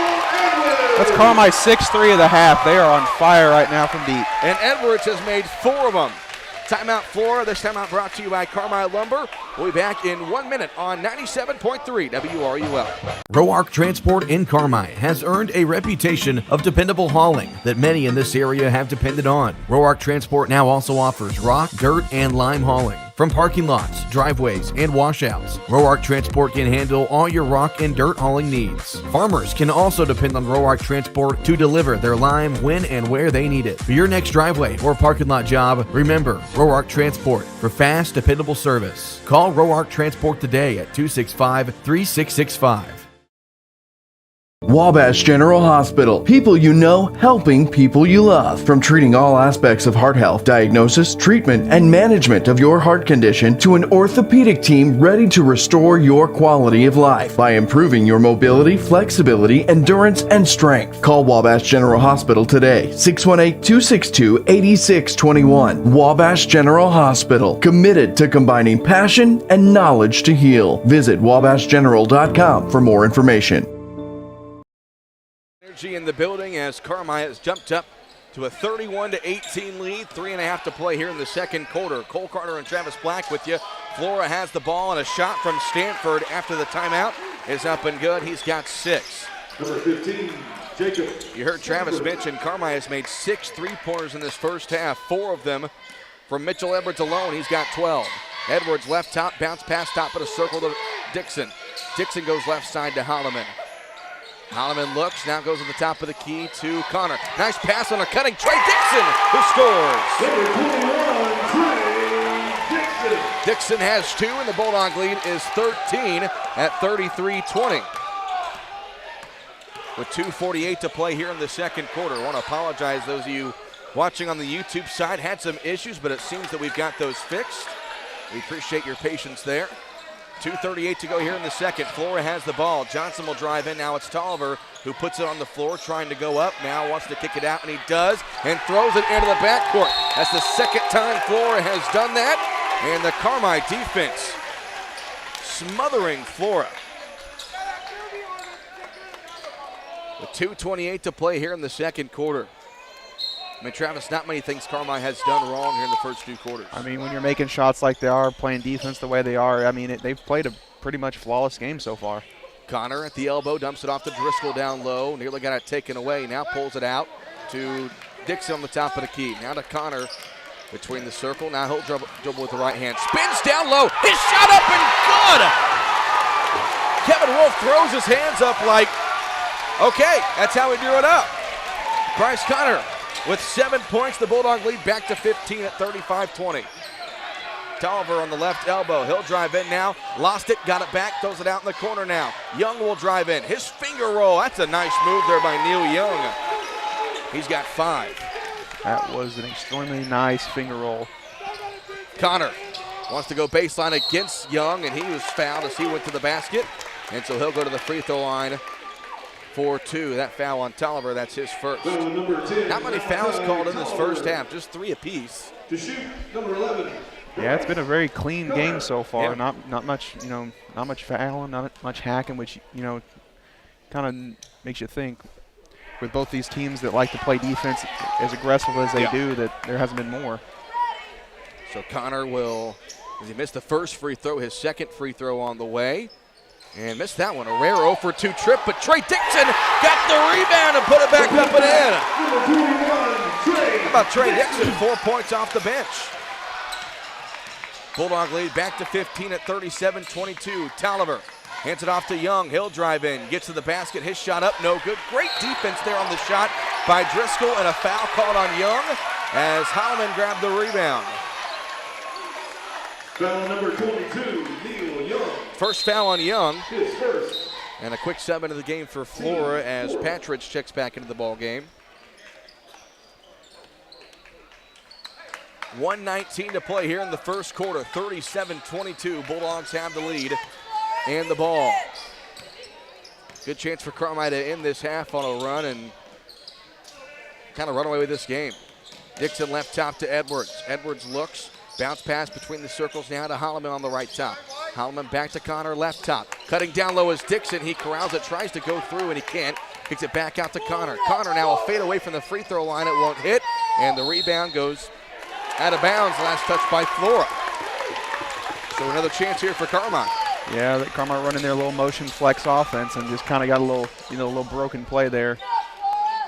That's Carmi's 6-3 of the half. They are on fire right now from deep. And Edwards has made 4 of them. Timeout, Flora. This timeout brought to you by Carmi Lumber. We'll be back in 1 minute on 97.3 WRUL. Roark Transport in Carmi has earned a reputation of dependable hauling that many in this area have depended on. Roark Transport now also offers rock, dirt, and lime hauling. From parking lots, driveways, and washouts, Roark Transport can handle all your rock and dirt hauling needs. Farmers can also depend on Roark Transport to deliver their lime when and where they need it. For your next driveway or parking lot job, remember Roark Transport for fast, dependable service. Call Roark Transport today at 265-3665. Wabash General Hospital. People you know, helping people you love. From treating all aspects of heart health, diagnosis, treatment, and management of your heart condition to an orthopedic team ready to restore your quality of life by improving your mobility, flexibility, endurance, and strength. Call Wabash General Hospital today. 618-262-8621. Wabash General Hospital. Committed to combining passion and knowledge to heal. Visit wabashgeneral.com for more information. In the building as Carmi has jumped up to a 31-18 lead. 3.5 to play here in the second quarter. Cole Carter and Travis Black with you. Flora has the ball, and a shot from Stanford after the timeout is up and good. He's got 6. Number 15, Jacob. You heard Travis mention Carmi has made 6 3-pointers in this first half. 4 of them from Mitchell Edwards alone. He's got 12. Edwards left top, bounce pass top of the circle to Dixon. Dixon goes left side to Holloman. Holloman looks, now goes to the top of the key to Connor. Nice pass on a cutting Trey Dixon, who scores. Number 21, Trey Dixon. Dixon has 2, and the Bulldog lead is 13 at 33-20. With 2:48 to play here in the second quarter. I want to apologize those of you watching on the YouTube side. Had some issues, but it seems that we've got those fixed. We appreciate your patience there. 2:38 to go here in the second. Flora has the ball. Johnson will drive in. Now it's Tolliver who puts it on the floor, trying to go up. Now wants to kick it out, and he does, and throws it into the backcourt. That's the second time Flora has done that, and the Carmi defense smothering Flora. With 2:28 to play here in the second quarter. I mean, Travis, not many things Carmi has done wrong here in the first two quarters. I mean, when you're making shots like they are, playing defense the way they are, I mean, they've played a pretty much flawless game so far. Connor at the elbow, dumps it off to Driscoll down low. Nearly got it taken away. Now pulls it out to Dixon on the top of the key. Now to Connor between the circle. Now he'll dribble with the right hand. Spins down low. His shot up and good. Kevin Wolf throws his hands up like, okay, that's how we drew it up. Bryce Connor with 7 points. The Bulldog lead back to 15 at 35-20. Tolliver on the left elbow. He'll drive in now. Lost it, got it back, throws it out in the corner now. Young will drive in. His finger roll. That's a nice move there by Neil Young. He's got 5. That was an extremely nice finger roll. Connor wants to go baseline against Young, and he was fouled as he went to the basket. And so he'll go to the free throw line for 2. That foul on Tolliver, that's his first. Not many fouls called in this first half, just 3 apiece. To shoot, number 11. Yeah, it's been a very clean game so far. Yeah. Not much, not much fouling, not much hacking, which kind of makes you think with both these teams that like to play defense as aggressive as they do, that there hasn't been more. So Connor will, as he missed the first free throw, his second free throw on the way. And missed that one. A rare 0 for 2 trip, but Trey Dixon got the rebound and put it back up and in. How about Trey Dixon, 4 points off the bench. Bulldog lead back to 15 at 37-22. Tolliver hands it off to Young. He'll drive in, gets to the basket. His shot up, no good. Great defense there on the shot by Driscoll, and a foul called on Young as Holloman grabbed the rebound. Foul number 22, Neil Young. First foul on Young. His first. And a quick sub into the game for Flora as Patridge checks back into the ball game. 1:19 to play here in the first quarter. 37-22. Bulldogs have the lead and the ball. Good chance for Carmi to end this half on a run and kind of run away with this game. Dixon left top to Edwards. Edwards looks. Bounce pass between the circles now to Holloman on the right top. Holloman back to Connor left top. Cutting down low is Dixon. He corrals it, tries to go through, and he can't. Kicks it back out to Connor. Connor now will fade away from the free throw line. It won't hit, and the rebound goes out of bounds. Last touch by Flora. So another chance here for Carmi. Yeah, Carmi running their little motion flex offense and just kind of got a little, little broken play there.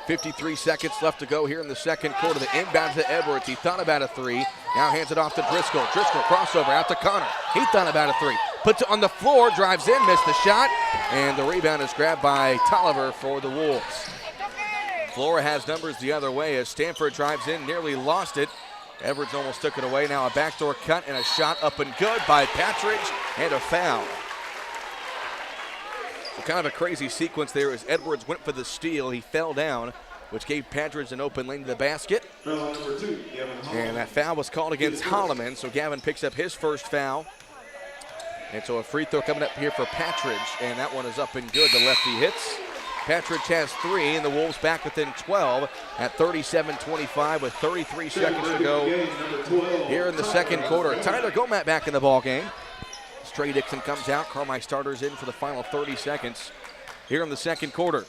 53 seconds left to go here in the second quarter. The inbound to Edwards. He thought about a 3. Now hands it off to Driscoll. Driscoll crossover out to Connor. He thought about a 3. Puts it on the floor, drives in, missed the shot, and the rebound is grabbed by Tolliver for the Wolves. Flora has numbers the other way as Stanford drives in, nearly lost it. Edwards almost took it away. Now a backdoor cut and a shot up and good by Patridge, and a foul. So kind of a crazy sequence there as Edwards went for the steal. He fell down, which gave Patridge an open lane to the basket. Number 2, and that foul was called against Holloman, so Gavin picks up his first foul. And so a free throw coming up here for Patridge, and that one is up and good. The lefty hits. Patridge has 3, and the Wolves back within 12 at 37-25 with 33 seconds to go here in the second quarter. Tyler Gomat back in the ball game. Trey Dixon comes out. Carmi starters in for the final 30 seconds here in the second quarter.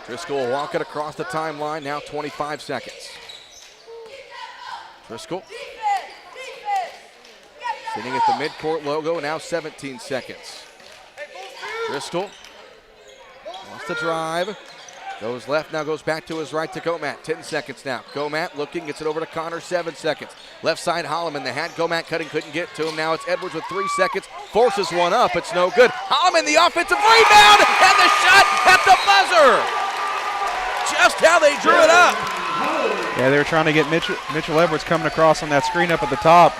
Driscoll will walk it across the timeline. Now 25 seconds. Driscoll sitting at the midcourt logo. Now 17 seconds. Driscoll wants to drive. Goes left, now goes back to his right to Gomat. 10 seconds now. Gomat looking, gets it over to Connor, 7 seconds. Left side, Holloman. They had Gomat cutting, couldn't get to him. Now it's Edwards with 3 seconds. Forces one up, it's no good. Holloman, the offensive rebound, and the shot at the buzzer. Just how they drew it up. Yeah, they were trying to get Mitchell Edwards coming across on that screen up at the top.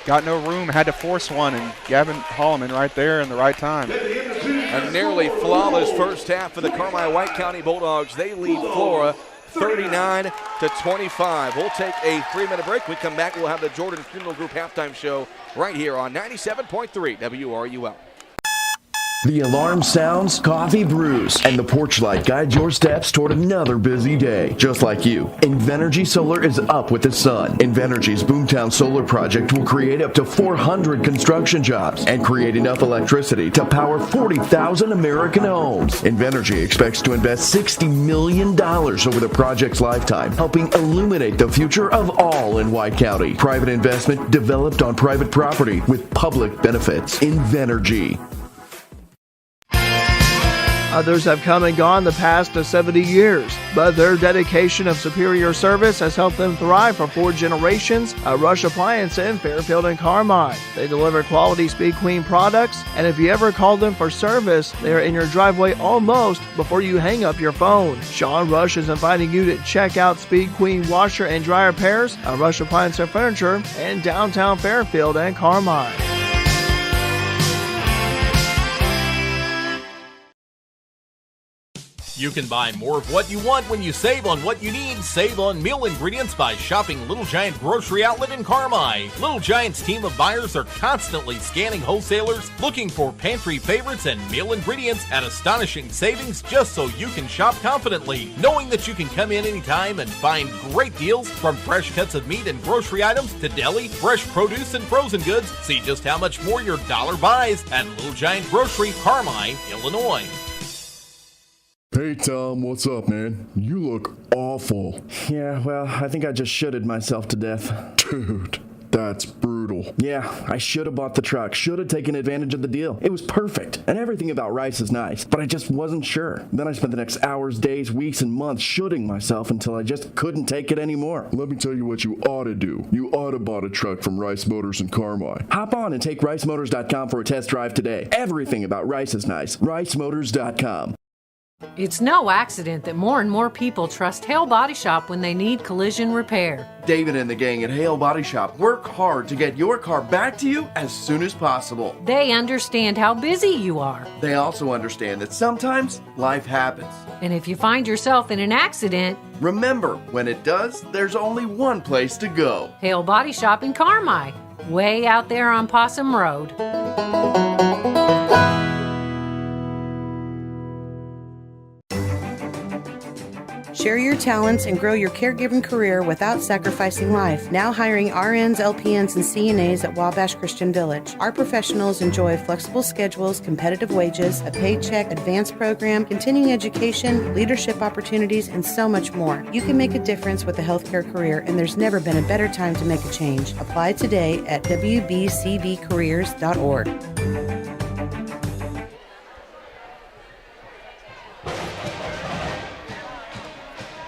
Got no room, had to force one, and Gavin Holloman right there in the right time. A nearly flawless first half for the Carmi White County Bulldogs. They lead Flora 39-25. We'll take a 3-minute break. When we come back, we'll have the Jordan Funeral Group halftime show right here on 97.3 WRUL. The alarm sounds, coffee brews, and the porch light guides your steps toward another busy day. Just like you, Invenergy Solar is up with the sun. Invenergy's Boomtown Solar project will create up to 400 construction jobs and create enough electricity to power 40,000 American homes. Invenergy expects to invest $60 million over the project's lifetime, helping illuminate the future of all in White County. Private investment developed on private property with public benefits. Invenergy. Others have come and gone the past 70 years, but their dedication of superior service has helped them thrive for 4 generations at Rush Appliance in Fairfield and Carmi. They deliver quality Speed Queen products, and if you ever call them for service, they are in your driveway almost before you hang up your phone. Sean Rush is inviting you to check out Speed Queen washer and dryer pairs at Rush Appliance and Furniture in downtown Fairfield and Carmi. You can buy more of what you want when you save on what you need. Save on meal ingredients by shopping Little Giant Grocery Outlet in Carmi. Little Giant's team of buyers are constantly scanning wholesalers, looking for pantry favorites and meal ingredients at astonishing savings just so you can shop confidently, knowing that you can come in anytime and find great deals from fresh cuts of meat and grocery items to deli, fresh produce, and frozen goods. See just how much more your dollar buys at Little Giant Grocery, Carmi, Illinois. Hey Tom, what's up, man? You look awful. Yeah, well, I think I just shitted myself to death. Dude, that's brutal. Yeah, I should have bought the truck, should have taken advantage of the deal. It was perfect, and everything about Rice is nice, but I just wasn't sure. Then I spent the next hours, days, weeks, and months shooting myself until I just couldn't take it anymore. Let me tell you what you ought to do. You ought to bought a truck from Rice Motors in Carmi. Hop on and take ricemotors.com for a test drive today. Everything about Rice is nice. ricemotors.com. It's no accident that more and more people trust Hale Body Shop when they need collision repair. David and the gang at Hale Body Shop work hard to get your car back to you as soon as possible. They understand how busy you are. They also understand that sometimes life happens. And if you find yourself in an accident, remember, when it does, there's only one place to go. Hale Body Shop in Carmi, way out there on Possum Road. Share your talents and grow your caregiving career without sacrificing life. Now hiring RNs, LPNs, and CNAs at Wabash Christian Village. Our professionals enjoy flexible schedules, competitive wages, a paycheck, advanced program, continuing education, leadership opportunities, and so much more. You can make a difference with a healthcare career, and there's never been a better time to make a change. Apply today at wbcbcareers.org.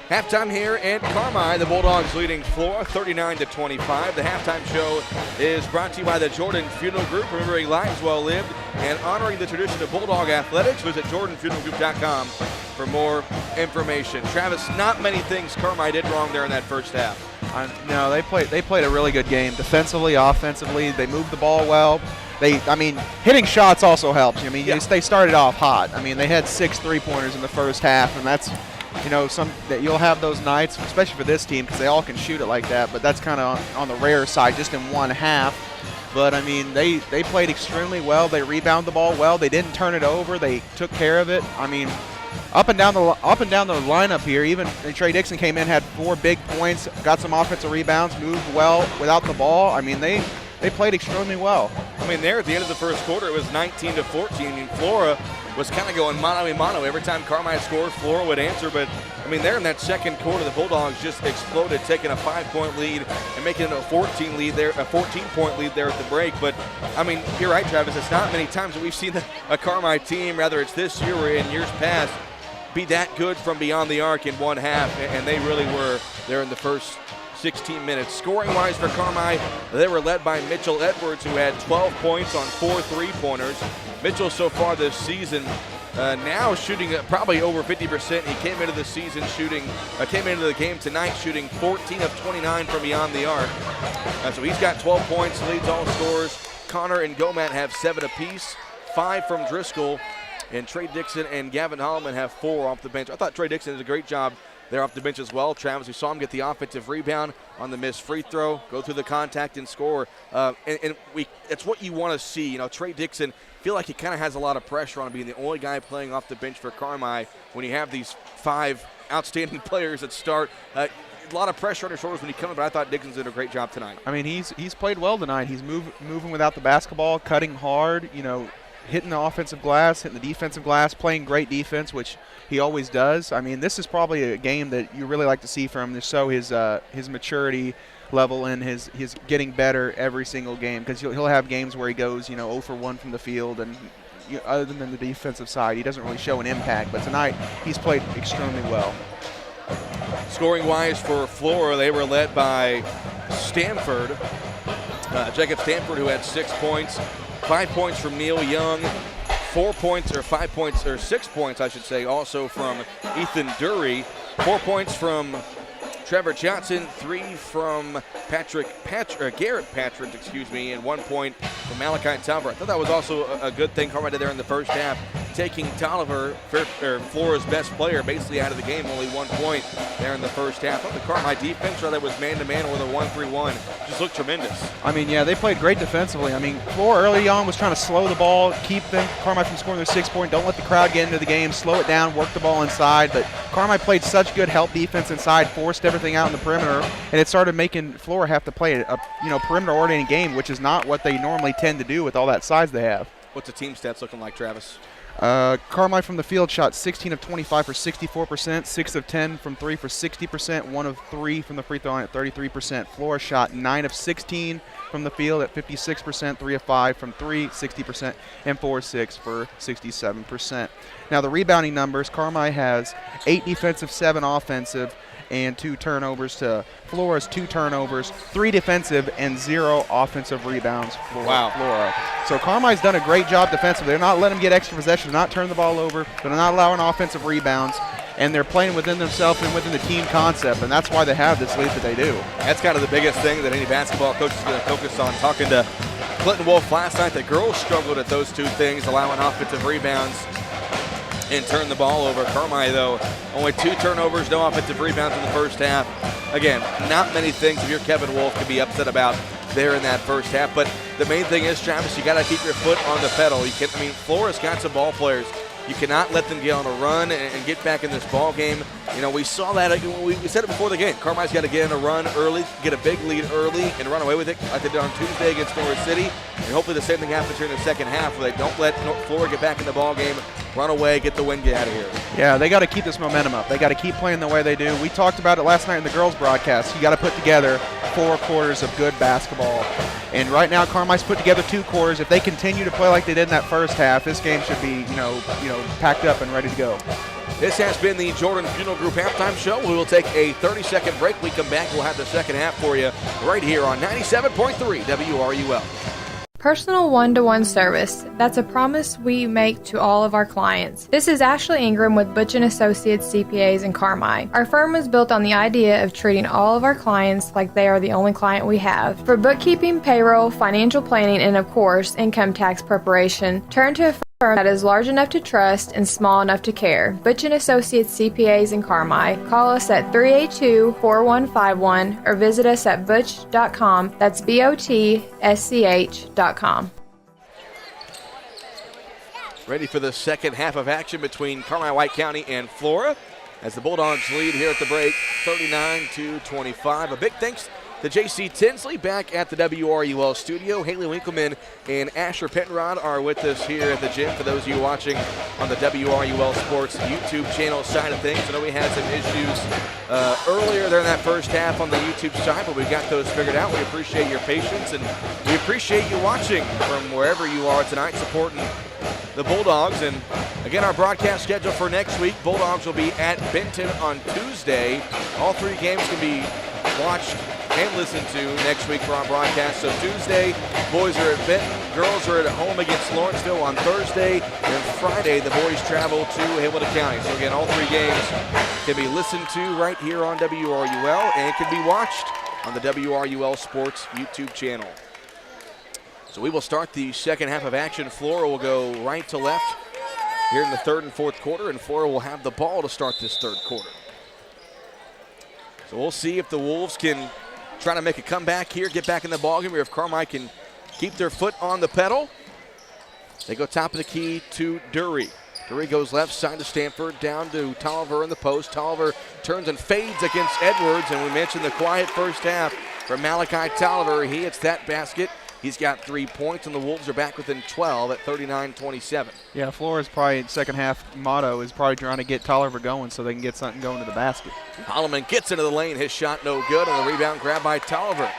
Halftime here at Carmi. The Bulldogs leading Flora 39-25. The halftime show is brought to you by the Jordan Funeral Group, remembering lives well lived and honoring the tradition of Bulldog athletics. Visit jordanfuneralgroup.com for more information. Travis, not many things Carmi did wrong there in that first half. No, they played a really good game. Defensively, offensively, they moved the ball well. Hitting shots also helps. They started off hot. They had 6 3-pointers in the first half, and that's, you'll have those nights, especially for this team, because they all can shoot it like that. But that's kind of on the rare side, just in one half. But they played extremely well. They rebounded the ball well. They didn't turn it over. They took care of it. Up and down the lineup here, even Trey Dixon came in, had 4 big points, got some offensive rebounds, moved well without the ball. They played extremely well. There at the end of the first quarter, it was 19-14. Flora was kind of going mano-a-mano. Every time Carmi scored, Flora would answer. But, there in that second quarter, the Bulldogs just exploded, taking a 5-point lead and making it a 14-point lead there at the break. But, you're right, Travis. It's not many times that we've seen a Carmi team, whether it's this year or in years past, be that good from beyond the arc in one half. And they really were there in the first 16 minutes. Scoring-wise for Carmi, they were led by Mitchell Edwards, who had 12 points on 4 3-pointers. Mitchell so far this season now shooting probably over 50%. He came into the game tonight shooting 14 of 29 from beyond the arc. So he's got 12 points, leads all scorers. Connor and Gomat have 7 apiece, 5 from Driscoll, and Trey Dixon and Gavin Holloman have 4 off the bench. I thought Trey Dixon did a great job there off the bench as well. Travis, we saw him get the offensive rebound on the missed free throw, go through the contact and score. It's what you want to see. You know, Trey Dixon, feel like he kind of has a lot of pressure on being the only guy playing off the bench for Carmi when you have these 5 outstanding players that start. A lot of pressure on his shoulders when he comes in, but I thought Dixon did a great job tonight. I mean, he's played well tonight. He's moving without the basketball, cutting hard, you know, hitting the offensive glass, hitting the defensive glass, playing great defense, which he always does. I mean, this is probably a game that you really like to see from him to show his maturity level and his getting better every single game, because he'll have games where he goes, you know, 0 for 1 from the field, and other than the defensive side, he doesn't really show an impact. But tonight, he's played extremely well. Scoring-wise for Flora, they were led by Stanford, Jacob Stanford, who had 6 points, 5 points from Neil Young, 6 points, I should say, also from Ethan Dury, 4 points from Trevor Johnson, 3 from Garrett Patrick, and 1 point from Malachi Tolliver. I thought that was also a good thing Carmi did there in the first half, taking Tolliver, Flora's best player, basically out of the game, only 1 point there in the first half. The Carmi defense, whether it was man-to-man or the 1-3-1, just looked tremendous. I mean, yeah, they played great defensively. I mean, Flora early on was trying to slow the ball, keep Carmi from scoring their 6 point, don't let the crowd get into the game, slow it down, work the ball inside. But Carmi played such good help defense inside, forced everything out in the perimeter, and it started making Flora have to play a perimeter-oriented game, which is not what they normally tend to do with all that size they have. What's the team stats looking like, Travis? Carmi from the field shot 16 of 25 for 64%, 6 of 10 from 3 for 60%, 1 of 3 from the free throw line at 33%. Flora shot 9 of 16 from the field at 56%, 3 of 5 from 3, 60%, and 4 of 6 for 67%. Now the rebounding numbers, Carmi has 8 defensive, 7 offensive, and 2 turnovers to Flora's 2 turnovers, 3 defensive, and 0 offensive rebounds for Flora. So Carmi's done a great job defensively. They're not letting them get extra possessions, not turn the ball over, they're not allowing offensive rebounds, and they're playing within themselves and within the team concept, and that's why they have this lead that they do. That's kind of the biggest thing that any basketball coach is going to focus on. Talking to Clinton Wolf last night, the girls struggled at those 2 things, allowing offensive rebounds and turn the ball over. Carmi, though, only 2 turnovers, no offensive rebounds in the first half. Again, not many things if you're Kevin Wolf could be upset about there in that first half. But the main thing is, Travis, you got to keep your foot on the pedal. Flora's got some ball players. You cannot let them get on a run and get back in this ball game. You know, we saw that. We said it before the game. Carmi's got to get in a run early, get a big lead early, and run away with it like they did on Tuesday against Norwich City. And hopefully the same thing happens here in the second half, where they don't let Flora get back in the ball game, run away, get the win, get out of here. Yeah, they got to keep this momentum up. They got to keep playing the way they do. We talked about it last night in the girls' broadcast. You got to put together 4 quarters of good basketball. And right now, Carmi's put together 2 quarters. If they continue to play like they did in that first half, this game should be, packed up and ready to go. This has been the Jordan Funeral Group halftime show. We will take a 30-second break. We come back, we'll have the second half for you right here on 97.3 WRUL. Personal one-to-one service. That's a promise we make to all of our clients. This is Ashley Ingram with Butch & Associates CPAs in Carmi. Our firm was built on the idea of treating all of our clients like they are the only client we have. For bookkeeping, payroll, financial planning, and of course, income tax preparation, turn to a firm that is large enough to trust and small enough to care. Butch & Associates CPAs in Carmi. Call us at 382-4151 or visit us at butch.com. That's BOTSCH.com. Ready for the second half of action between Carmi White County and Flora as the Bulldogs lead here at the break 39-25. A big thanks to J.C. Tinsley back at the WRUL studio. Haley Winkleman and Asher Penrod are with us here at the gym. For those of you watching on the WRUL Sports YouTube channel side of things, I know we had some issues earlier there in that first half on the YouTube side, but we got those figured out. We appreciate your patience, and we appreciate you watching from wherever you are tonight, supporting the Bulldogs. And again, our broadcast schedule for next week, Bulldogs will be at Benton on Tuesday. All 3 games can be watched and listened to next week for our broadcast. So Tuesday, boys are at Benton, girls are at home against Lawrenceville on Thursday, and Friday the boys travel to Hamilton County. So again, all 3 games can be listened to right here on WRUL and can be watched on the WRUL Sports YouTube channel. So we will start the second half of action. Flora will go right to left here in the third and fourth quarter, and Flora will have the ball to start this third quarter. So we'll see if the Wolves can try to make a comeback here, get back in the ballgame, or if Carmi can keep their foot on the pedal. They go top of the key to Dury. Dury goes left side to Stanford, down to Tolliver in the post. Tolliver turns and fades against Edwards, and we mentioned the quiet first half for Malachi Tolliver. He hits that basket. He's got 3 points, and the Wolves are back within 12 at 39-27. Yeah, Flora's probably second half motto is probably trying to get Tolliver going so they can get something going to the basket. Holloman gets into the lane. His shot no good, and the rebound grab by Tolliver.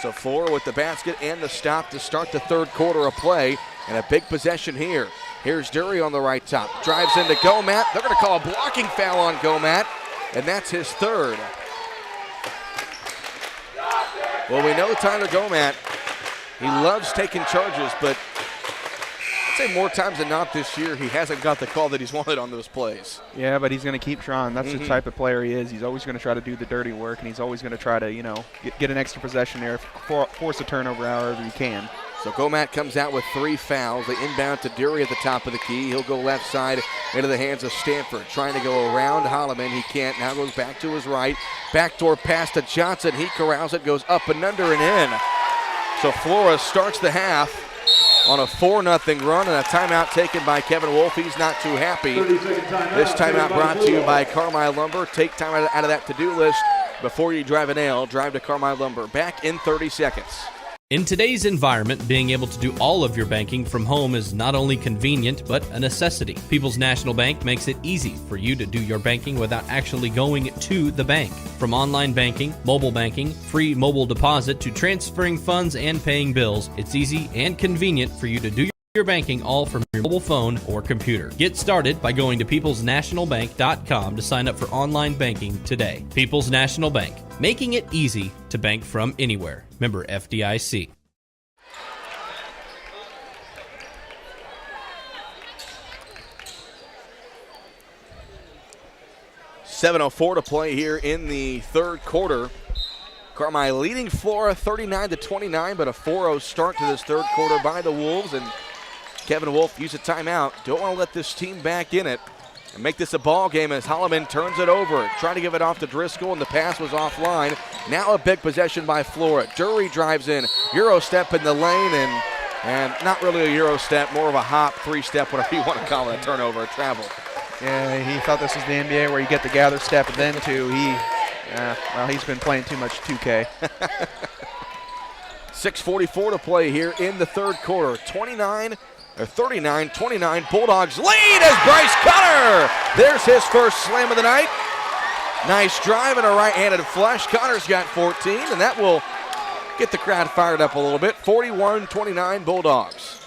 So Flora with the basket and the stop to start the third quarter of play, and a big possession here. Here's Dury on the right top. Drives into Gomat. They're going to call a blocking foul on Gomat, and that's his third. Well, we know Tyler Gomat, he loves taking charges, but I'd say more times than not this year he hasn't got the call that he's wanted on those plays. Yeah, but he's going to keep trying. That's the type of player he is. He's always going to try to do the dirty work, and he's always going to try to, get an extra possession there, force a turnover however he can. So Gomat comes out with 3 fouls. They inbound to Dury at the top of the key. He'll go left side into the hands of Stanford. Trying to go around Holloman. He can't. Now goes back to his right. Backdoor pass to Johnson. He corrals it, goes up and under and in. So Flora starts the half on a 4-0 run, and a timeout taken by Kevin Wolf. He's not too happy. This timeout brought to you by Carmi Lumber. Take time out of that to-do list before you drive a nail. Drive to Carmi Lumber. Back in 30 seconds. In today's environment, being able to do all of your banking from home is not only convenient, but a necessity. People's National Bank makes it easy for you to do your banking without actually going to the bank. From online banking, mobile banking, free mobile deposit, to transferring funds and paying bills, it's easy and convenient for you to do your banking all from your mobile phone or computer. Get started by going to peoplesnationalbank.com to sign up for online banking today. People's National Bank, making it easy to bank from anywhere. Member FDIC. .704 to play here in the third quarter. Carmi leading Flora 39-29, but a 4-0 start to this third quarter by the Wolves, and Kevin Wolf used a timeout. Don't want to let this team back in it and make this a ball game as Holloman turns it over. Trying to give it off to Driscoll, and the pass was offline. Now a big possession by Flora. Dury drives in. Euro step in the lane, and not really a Euro step, more of a hop, 3-step, whatever you want to call it, a turnover, a travel. Yeah, he thought this was the NBA where you get the gather step and then two. He's been playing too much 2K. 6:44 to play here in the third quarter. 39-29 Bulldogs lead as Bryce Connor. There's his first slam of the night. Nice drive and a right-handed flush. Connor's got 14, and that will get the crowd fired up a little bit. 41-29 Bulldogs.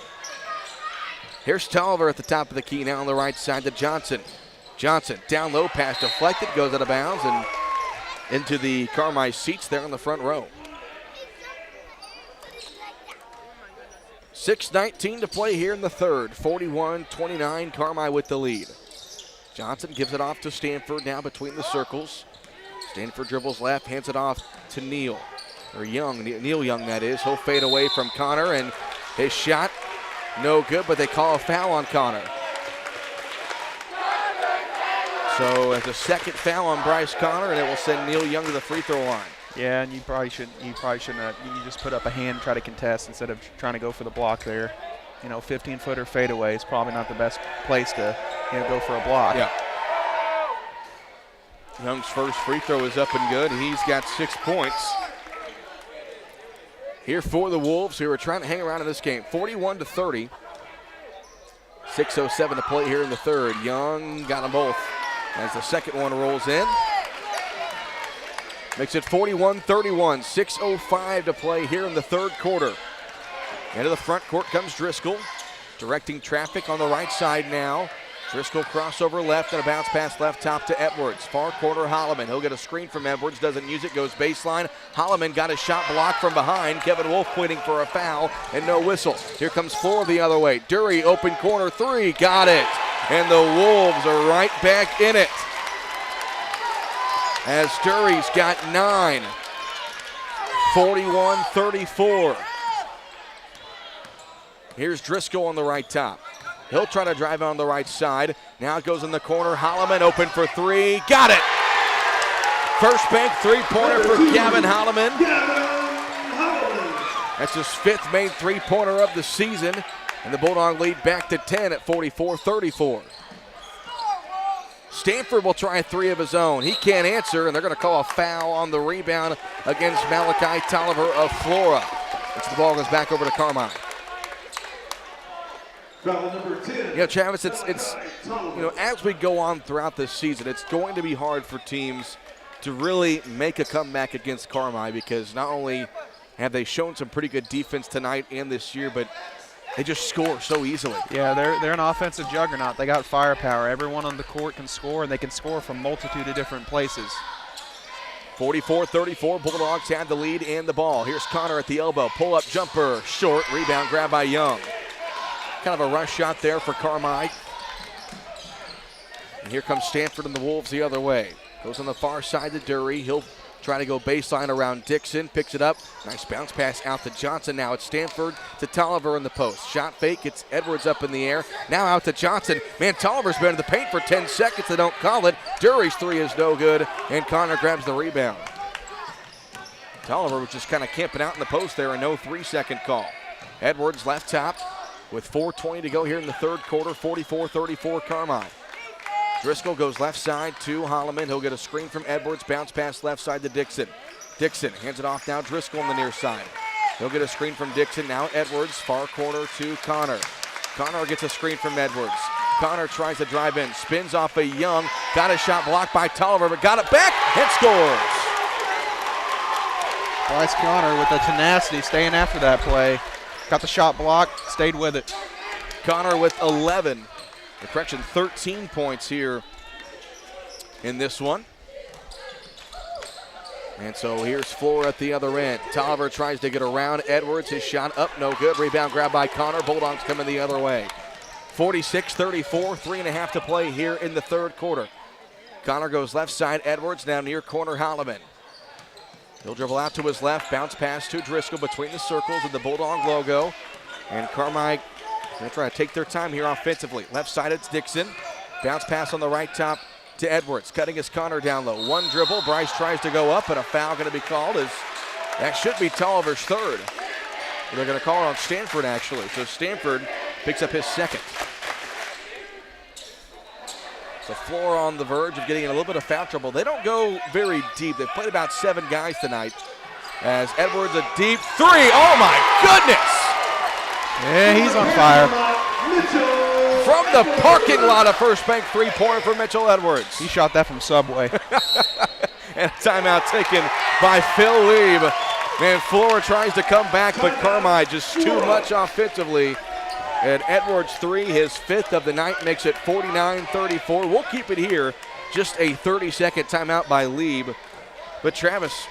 Here's Tolliver at the top of the key now on the right side to Johnson. Johnson down low, pass deflected, goes out of bounds and into the Carmi seats there on the front row. 6:19 to play here in the third. 41-29, Carmi with the lead. Johnson gives it off to Stanford now between the circles. Stanford dribbles left, hands it off to Neal. Or Young, Neil Young that is. He'll fade away from Connor, and his shot no good, but they call a foul on Connor. So it's a second foul on Bryce Connor, and it will send Neil Young to the free throw line. Yeah, and you probably shouldn't. You just put up a hand, try to contest instead of trying to go for the block there. 15-footer fadeaway is probably not the best place to go for a block. Yeah. Young's first free throw is up and good. He's got 6 points. Here for the Wolves, who are trying to hang around in this game. 41-30. 6:07 to play here in the third. Young got them both as the second one rolls in. Makes it 41-31. 6:05 to play here in the third quarter. Into the front court comes Driscoll, directing traffic on the right side now. Driscoll crossover left and a bounce pass left top to Edwards. Far corner Holloman. He'll get a screen from Edwards, doesn't use it, goes baseline. Holloman got a shot blocked from behind. Kevin Wolf pointing for a foul and no whistle. Here comes Flora the other way. Dury open corner three, got it. And the Wolves are right back in it. As Dury's got 9. 41-34. Here's Driscoll on the right top. He'll try to drive on the right side. Now it goes in the corner. Holloman open for three. Got it. First bank three-pointer for Gavin Holloman. That's his 5th main three-pointer of the season. And the Bulldog lead back to 10 at 44-34. Stanford will try 3 of his own. He can't answer, and they're going to call a foul on the rebound against Malachi Tolliver of Flora. As the ball goes back over to Carmi. Foul number 10. You know, Travis, it's as we go on throughout this season, it's going to be hard for teams to really make a comeback against Carmi, because not only have they shown some pretty good defense tonight and this year, but they just score so easily. Yeah, they're an offensive juggernaut. They got firepower. Everyone on the court can score, and they can score from a multitude of different places. 44-34, Bulldogs have the lead and the ball. Here's Connor at the elbow. Pull-up jumper, short. Rebound grab by Young. Kind of a rush shot there for Carmi. And here comes Stanford and the Wolves the other way. Goes on the far side to Dury. He'll try to go baseline around Dixon. Picks it up. Nice bounce pass out to Johnson. Now it's Stanford to Tolliver in the post. Shot fake. Gets Edwards up in the air. Now out to Johnson. Man, Tolliver's been in the paint for 10 seconds. They don't call it. Dury's 3 is no good. And Connor grabs the rebound. Tolliver was just kind of camping out in the post there. A no 3-second call. Edwards left top with 4:20 to go here in the third quarter. 44-34 Carmi. Driscoll goes left side to Holloman. He'll get a screen from Edwards. Bounce pass left side to Dixon. Dixon hands it off now. Driscoll on the near side. He'll get a screen from Dixon. Now Edwards, far corner to Connor. Connor gets a screen from Edwards. Connor tries to drive in. Spins off a Young. Got a shot blocked by Tolliver, but got it back and scores. Bryce Connor with the tenacity staying after that play. Got the shot blocked, stayed with it. Connor with 11. The correction, 13 points here in this one. And so here's Flora at the other end. Tolliver tries to get around Edwards. His shot up, no good. Rebound grab by Connor. Bulldogs coming the other way. 46-34, 3.5 to play here in the third quarter. Connor goes left side. Edwards now near corner Holloman. He'll dribble out to his left. Bounce pass to Driscoll between the circles with the Bulldog logo. And Carmi going to try to take their time here offensively. Left side, it's Dixon. Bounce pass on the right top to Edwards. Cutting his Connor down low. One dribble. Bryce tries to go up, and a foul going to be called. As that should be Tolliver's third. They're going to call it on Stanford, actually. So Stanford picks up his second. So Flora on the verge of getting in a little bit of foul trouble. They don't go very deep. They've played about 7 guys tonight. As Edwards, a deep 3. Oh, my goodness! Yeah, he's on fire. From the parking lot, a first bank three-pointer for Mitchell Edwards. He shot that from Subway. And a timeout taken by Phil Lieb. Man, Flora tries to come back, but Carmi just too much offensively. And Edwards' 3, his 5th of the night, makes it 49-34. We'll keep it here. Just a 30-second timeout by Lieb. But Travis,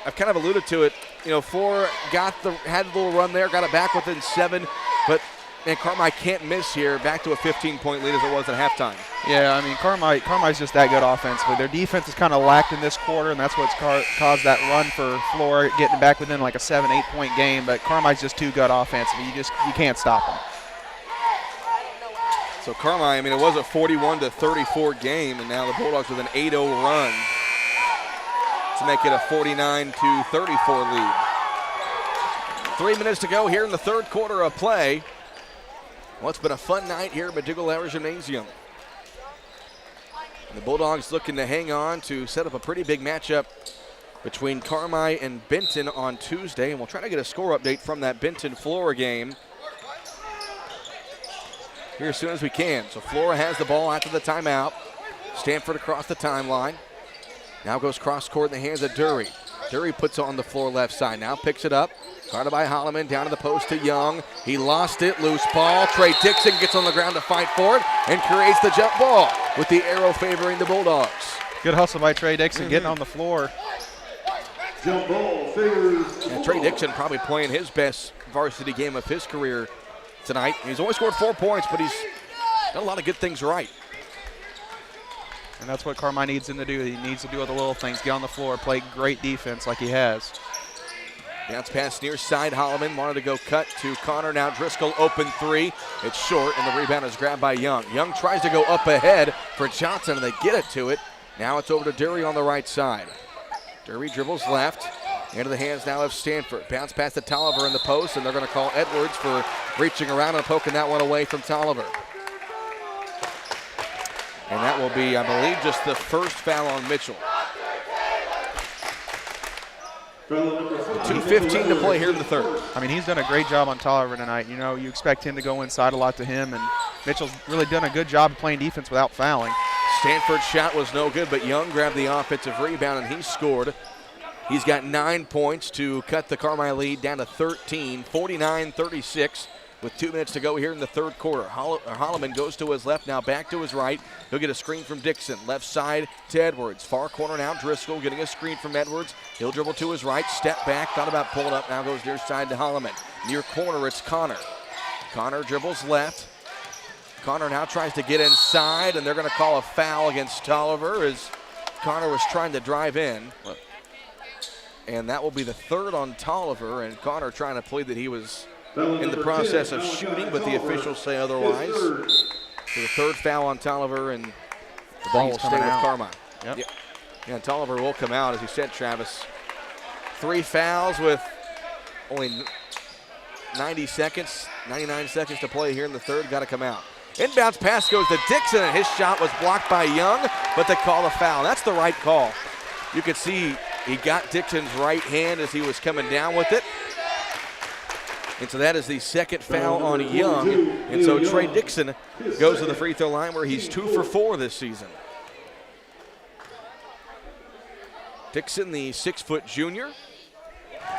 I've kind of alluded to it. You know, Flora had a little run there, got it back within 7. But, man, Carmi can't miss here. Back to a 15-point lead as it was at halftime. Yeah, I mean, Carmi's just that good offensively. Their defense is kind of lacked in this quarter, and that's what's caused that run for Flora, getting back within like a 7-8 point game. But Carmi's just too good offensively. You can't stop him. So Carmi, I mean, it was a 41-34 game, and now the Bulldogs with an 8-0 run to make it a 49-34 lead. 3 minutes to go here in the third quarter of play. Well, it's been a fun night here at McDougall-Elder Gymnasium. And the Bulldogs looking to hang on to set up a pretty big matchup between Carmi and Benton on Tuesday, and we'll try to get a score update from that Benton-Flora game here as soon as we can. So Flora has the ball after the timeout. Stanford across the timeline. Now goes cross court in the hands of Dury. Dury puts it on the floor left side. Now picks it up. Guarded by Holloman. Down to the post to Young. He lost it. Loose ball. Trey Dixon gets on the ground to fight for it and creates the jump ball with the arrow favoring the Bulldogs. Good hustle by Trey Dixon getting on the floor. Jump ball favors. And Trey Dixon probably playing his best varsity game of his career tonight. He's only scored 4 points, but he's done a lot of good things right. And that's what Carmi needs him to do. He needs to do all the little things, get on the floor, play great defense like he has. Bounce pass near side. Holloman wanted to go cut to Connor. Now Driscoll open 3. It's short, and the rebound is grabbed by Young. Young tries to go up ahead for Johnson, and they get it to it. Now it's over to Dury on the right side. Derby dribbles left. Into the hands now of Stanford. Bounce past to Tolliver in the post, and they're going to call Edwards for reaching around and poking that one away from Tolliver. And that will be, I believe, just the first foul on Mitchell. 2:15 to play here in the third. I mean, he's done a great job on Tolliver tonight. You know, you expect him to go inside a lot to him, and Mitchell's really done a good job of playing defense without fouling. Stanford's shot was no good, but Young grabbed the offensive rebound, and he scored. He's got 9 points to cut the Carmi lead down to 13, 49-36. With 2 minutes to go here in the third quarter. Holloman goes to his left, now back to his right. He'll get a screen from Dixon. Left side to Edwards. Far corner now, Driscoll getting a screen from Edwards. He'll dribble to his right, step back, thought about pulling up, now goes near side to Holloman. Near corner, it's Connor. Connor dribbles left. Connor now tries to get inside, and they're going to call a foul against Tolliver as Connor was trying to drive in. And that will be the third on Tolliver, and Connor trying to plead that he was in the process of shooting, but the officials say otherwise. So the third foul on Tolliver, and the ball will stay with Carmi. Yep. Yeah. And Tolliver will come out, as you said, Travis. 3 fouls with only 99 seconds to play here in the third. Got to come out. Inbounds pass goes to Dixon, and his shot was blocked by Young, but they call the foul. That's the right call. You could see he got Dixon's right hand as he was coming down with it. And so that is the second foul on Young. And so Trey Dixon goes to the free throw line where he's 2 for 4 this season. Dixon, the 6-foot junior.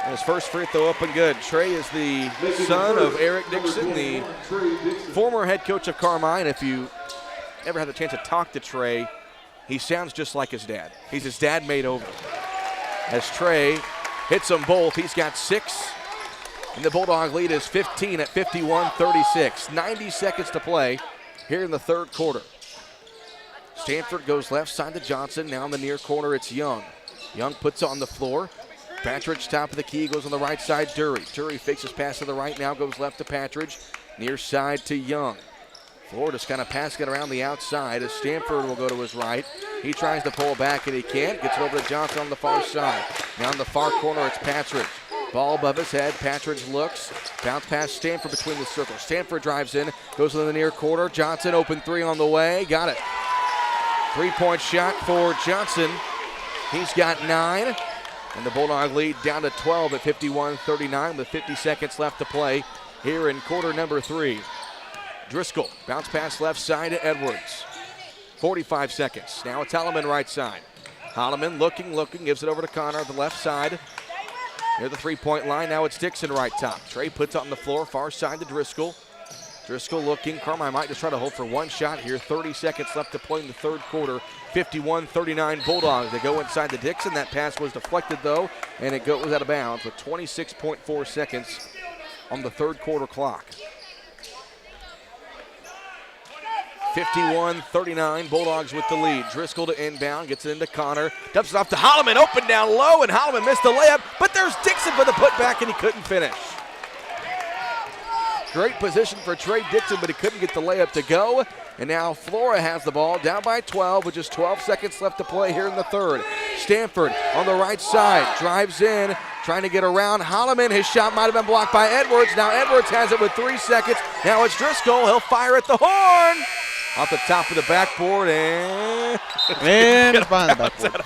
And his first free throw up and good. Trey is the son of Eric Dixon, the former head coach of Carmi. And if you ever had the chance to talk to Trey, he sounds just like his dad. He's his dad made over. As Trey hits them both, he's got 6. And the Bulldog lead is 15 at 51-36. 90 seconds to play here in the third quarter. Stanford goes left side to Johnson. Now in the near corner, it's Young. Young puts it on the floor. Patridge, top of the key, goes on the right side, Dury. Dury fakes his pass to the right, now goes left to Patridge. Near side to Young. Florida's kind of passing it around the outside as Stanford will go to his right. He tries to pull back and he can't. Gets it over to Johnson on the far side. Now in the far corner, it's Patridge. Ball above his head. Patridge looks. Bounce pass Stanford between the circles. Stanford drives in. Goes to the near corner. Johnson open 3 on the way. Got it. 3-point shot for Johnson. He's got 9. And the Bulldog lead down to 12 at 51-39 with 50 seconds left to play here in quarter number 3. Driscoll. Bounce pass left side to Edwards. 45 seconds. Now it's Holloman right side. Holloman looking, gives it over to Connor at the left side. Near the 3-point line, now it's Dixon right top. Trey puts it on the floor, far side to Driscoll. Driscoll looking, Carmi might just try to hold for one shot here. 30 seconds left to play in the third quarter. 51-39 Bulldogs. They go inside the Dixon. That pass was deflected though, and it goes out of bounds with 26.4 seconds on the third quarter clock. 51-39, Bulldogs with the lead. Driscoll to inbound, gets it into Connor. Dumps it off to Holloman, open down low, and Holloman missed the layup, but there's Dixon for the putback, and he couldn't finish. Great position for Trey Dixon, but he couldn't get the layup to go. And now Flora has the ball, down by 12, with just 12 seconds left to play here in the third. Stanford on the right side, drives in, trying to get around Holloman. His shot might have been blocked by Edwards. Now Edwards has it with 3 seconds. Now it's Driscoll, he'll fire at the horn. Off the top of the backboard, and it's behind the backboard.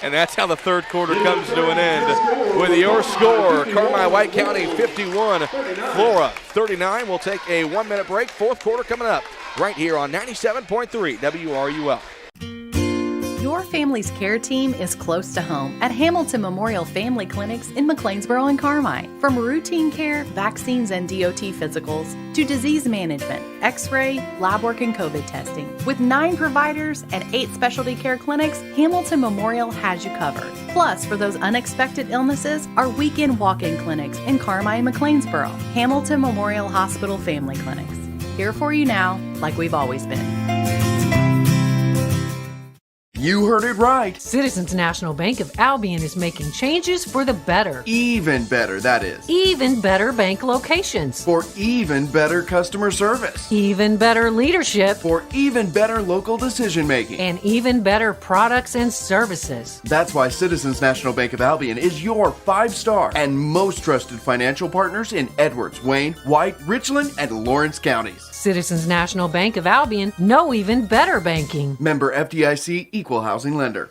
And that's how the third quarter comes to an end. With your score, Carmi White County 51, Flora 39. We'll take a 1-minute break. Fourth quarter coming up right here on 97.3 WRUL. Your family's care team is close to home at Hamilton Memorial Family Clinics in McLeansboro and Carmi. From routine care, vaccines, and DOT physicals to disease management, x-ray, lab work, and COVID testing. With 9 providers and 8 specialty care clinics, Hamilton Memorial has you covered. Plus, for those unexpected illnesses, our weekend walk-in clinics in Carmi and McLeansboro. Hamilton Memorial Hospital Family Clinics. Here for you now, like we've always been. You heard it right. Citizens National Bank of Albion is making changes for the better. Even better, that is. Even better bank locations. For even better customer service. Even better leadership. For even better local decision making. And even better products and services. That's why Citizens National Bank of Albion is your 5-star and most trusted financial partners in Edwards, Wayne, White, Richland, and Lawrence counties. Citizens National Bank of Albion, know even better banking. Member FDIC, Equal Housing Lender.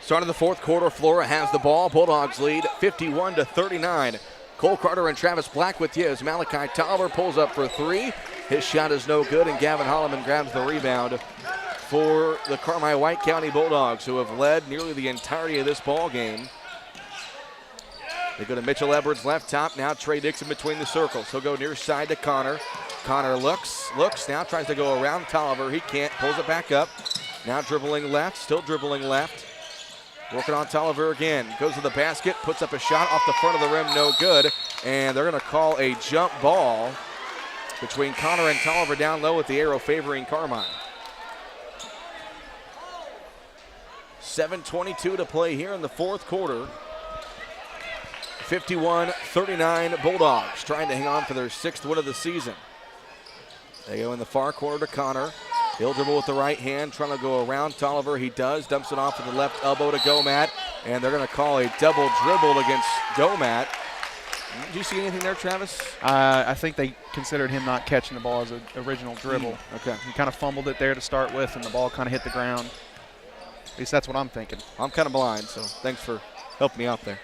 Start of the fourth quarter, Flora has the ball. Bulldogs lead 51-39. Cole Carter and Travis Black with you as Malachi Tolliver pulls up for three. His shot is no good, and Gavin Holloman grabs the rebound for the Carmi White County Bulldogs, who have led nearly the entirety of this ball game. They go to Mitchell Edwards, left top. Now Trey Dixon between the circles. He'll go near side to Connor. Connor looks, now tries to go around Tolliver. He can't, pulls it back up. Now dribbling left, still dribbling left. Working on Tolliver again. Goes to the basket, puts up a shot off the front of the rim, no good. And they're going to call a jump ball between Connor and Tolliver down low with the arrow favoring Carmi. 7:22 to play here in the fourth quarter. 51-39 Bulldogs trying to hang on for their 6th win of the season. They go in the far corner to Connor. He'll dribble with the right hand, trying to go around Tolliver. He does, dumps it off with the left elbow to Gomat, and they're going to call a double dribble against Gomat. Did you see anything there, Travis? I think they considered him not catching the ball as an original dribble. Okay. He kind of fumbled it there to start with, and the ball kind of hit the ground. At least that's what I'm thinking. I'm kind of blind, so thanks for helping me out there.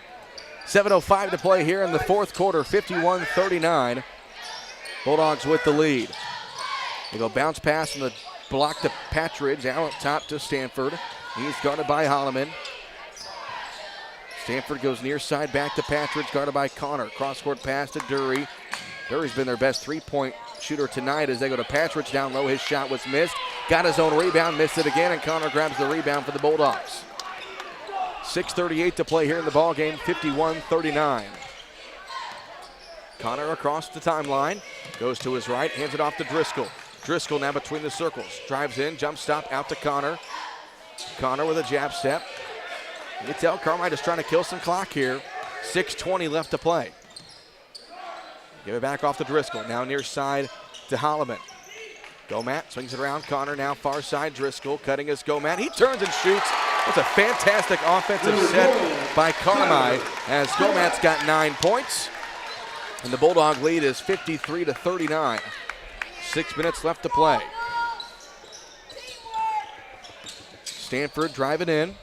7:05 to play here in the fourth quarter, 51-39. Bulldogs with the lead. They go bounce pass from the block to Patridge, out up top to Stanford. He's guarded by Holloman. Stanford goes near side back to Patridge, guarded by Connor. Cross-court pass to Dury. Dury's been their best three-point shooter tonight as they go to Patridge down low. His shot was missed. Got his own rebound, missed it again, and Connor grabs the rebound for the Bulldogs. 6:38 to play here in the ball game, 51-39. Connor across the timeline, goes to his right, hands it off to Driscoll. Driscoll now between the circles, drives in, jump stop out to Connor. Connor with a jab step. You can tell Carmi is trying to kill some clock here. 6:20 left to play. Give it back off to Driscoll, now near side to Holloman. Gomat swings it around, Connor now far side, Driscoll cutting his Gomat. He turns and shoots. It's a fantastic offensive set by Carmi as Gomat's got 9 points. And the Bulldog lead is 53-39. 6 minutes left to play. Stanford driving in.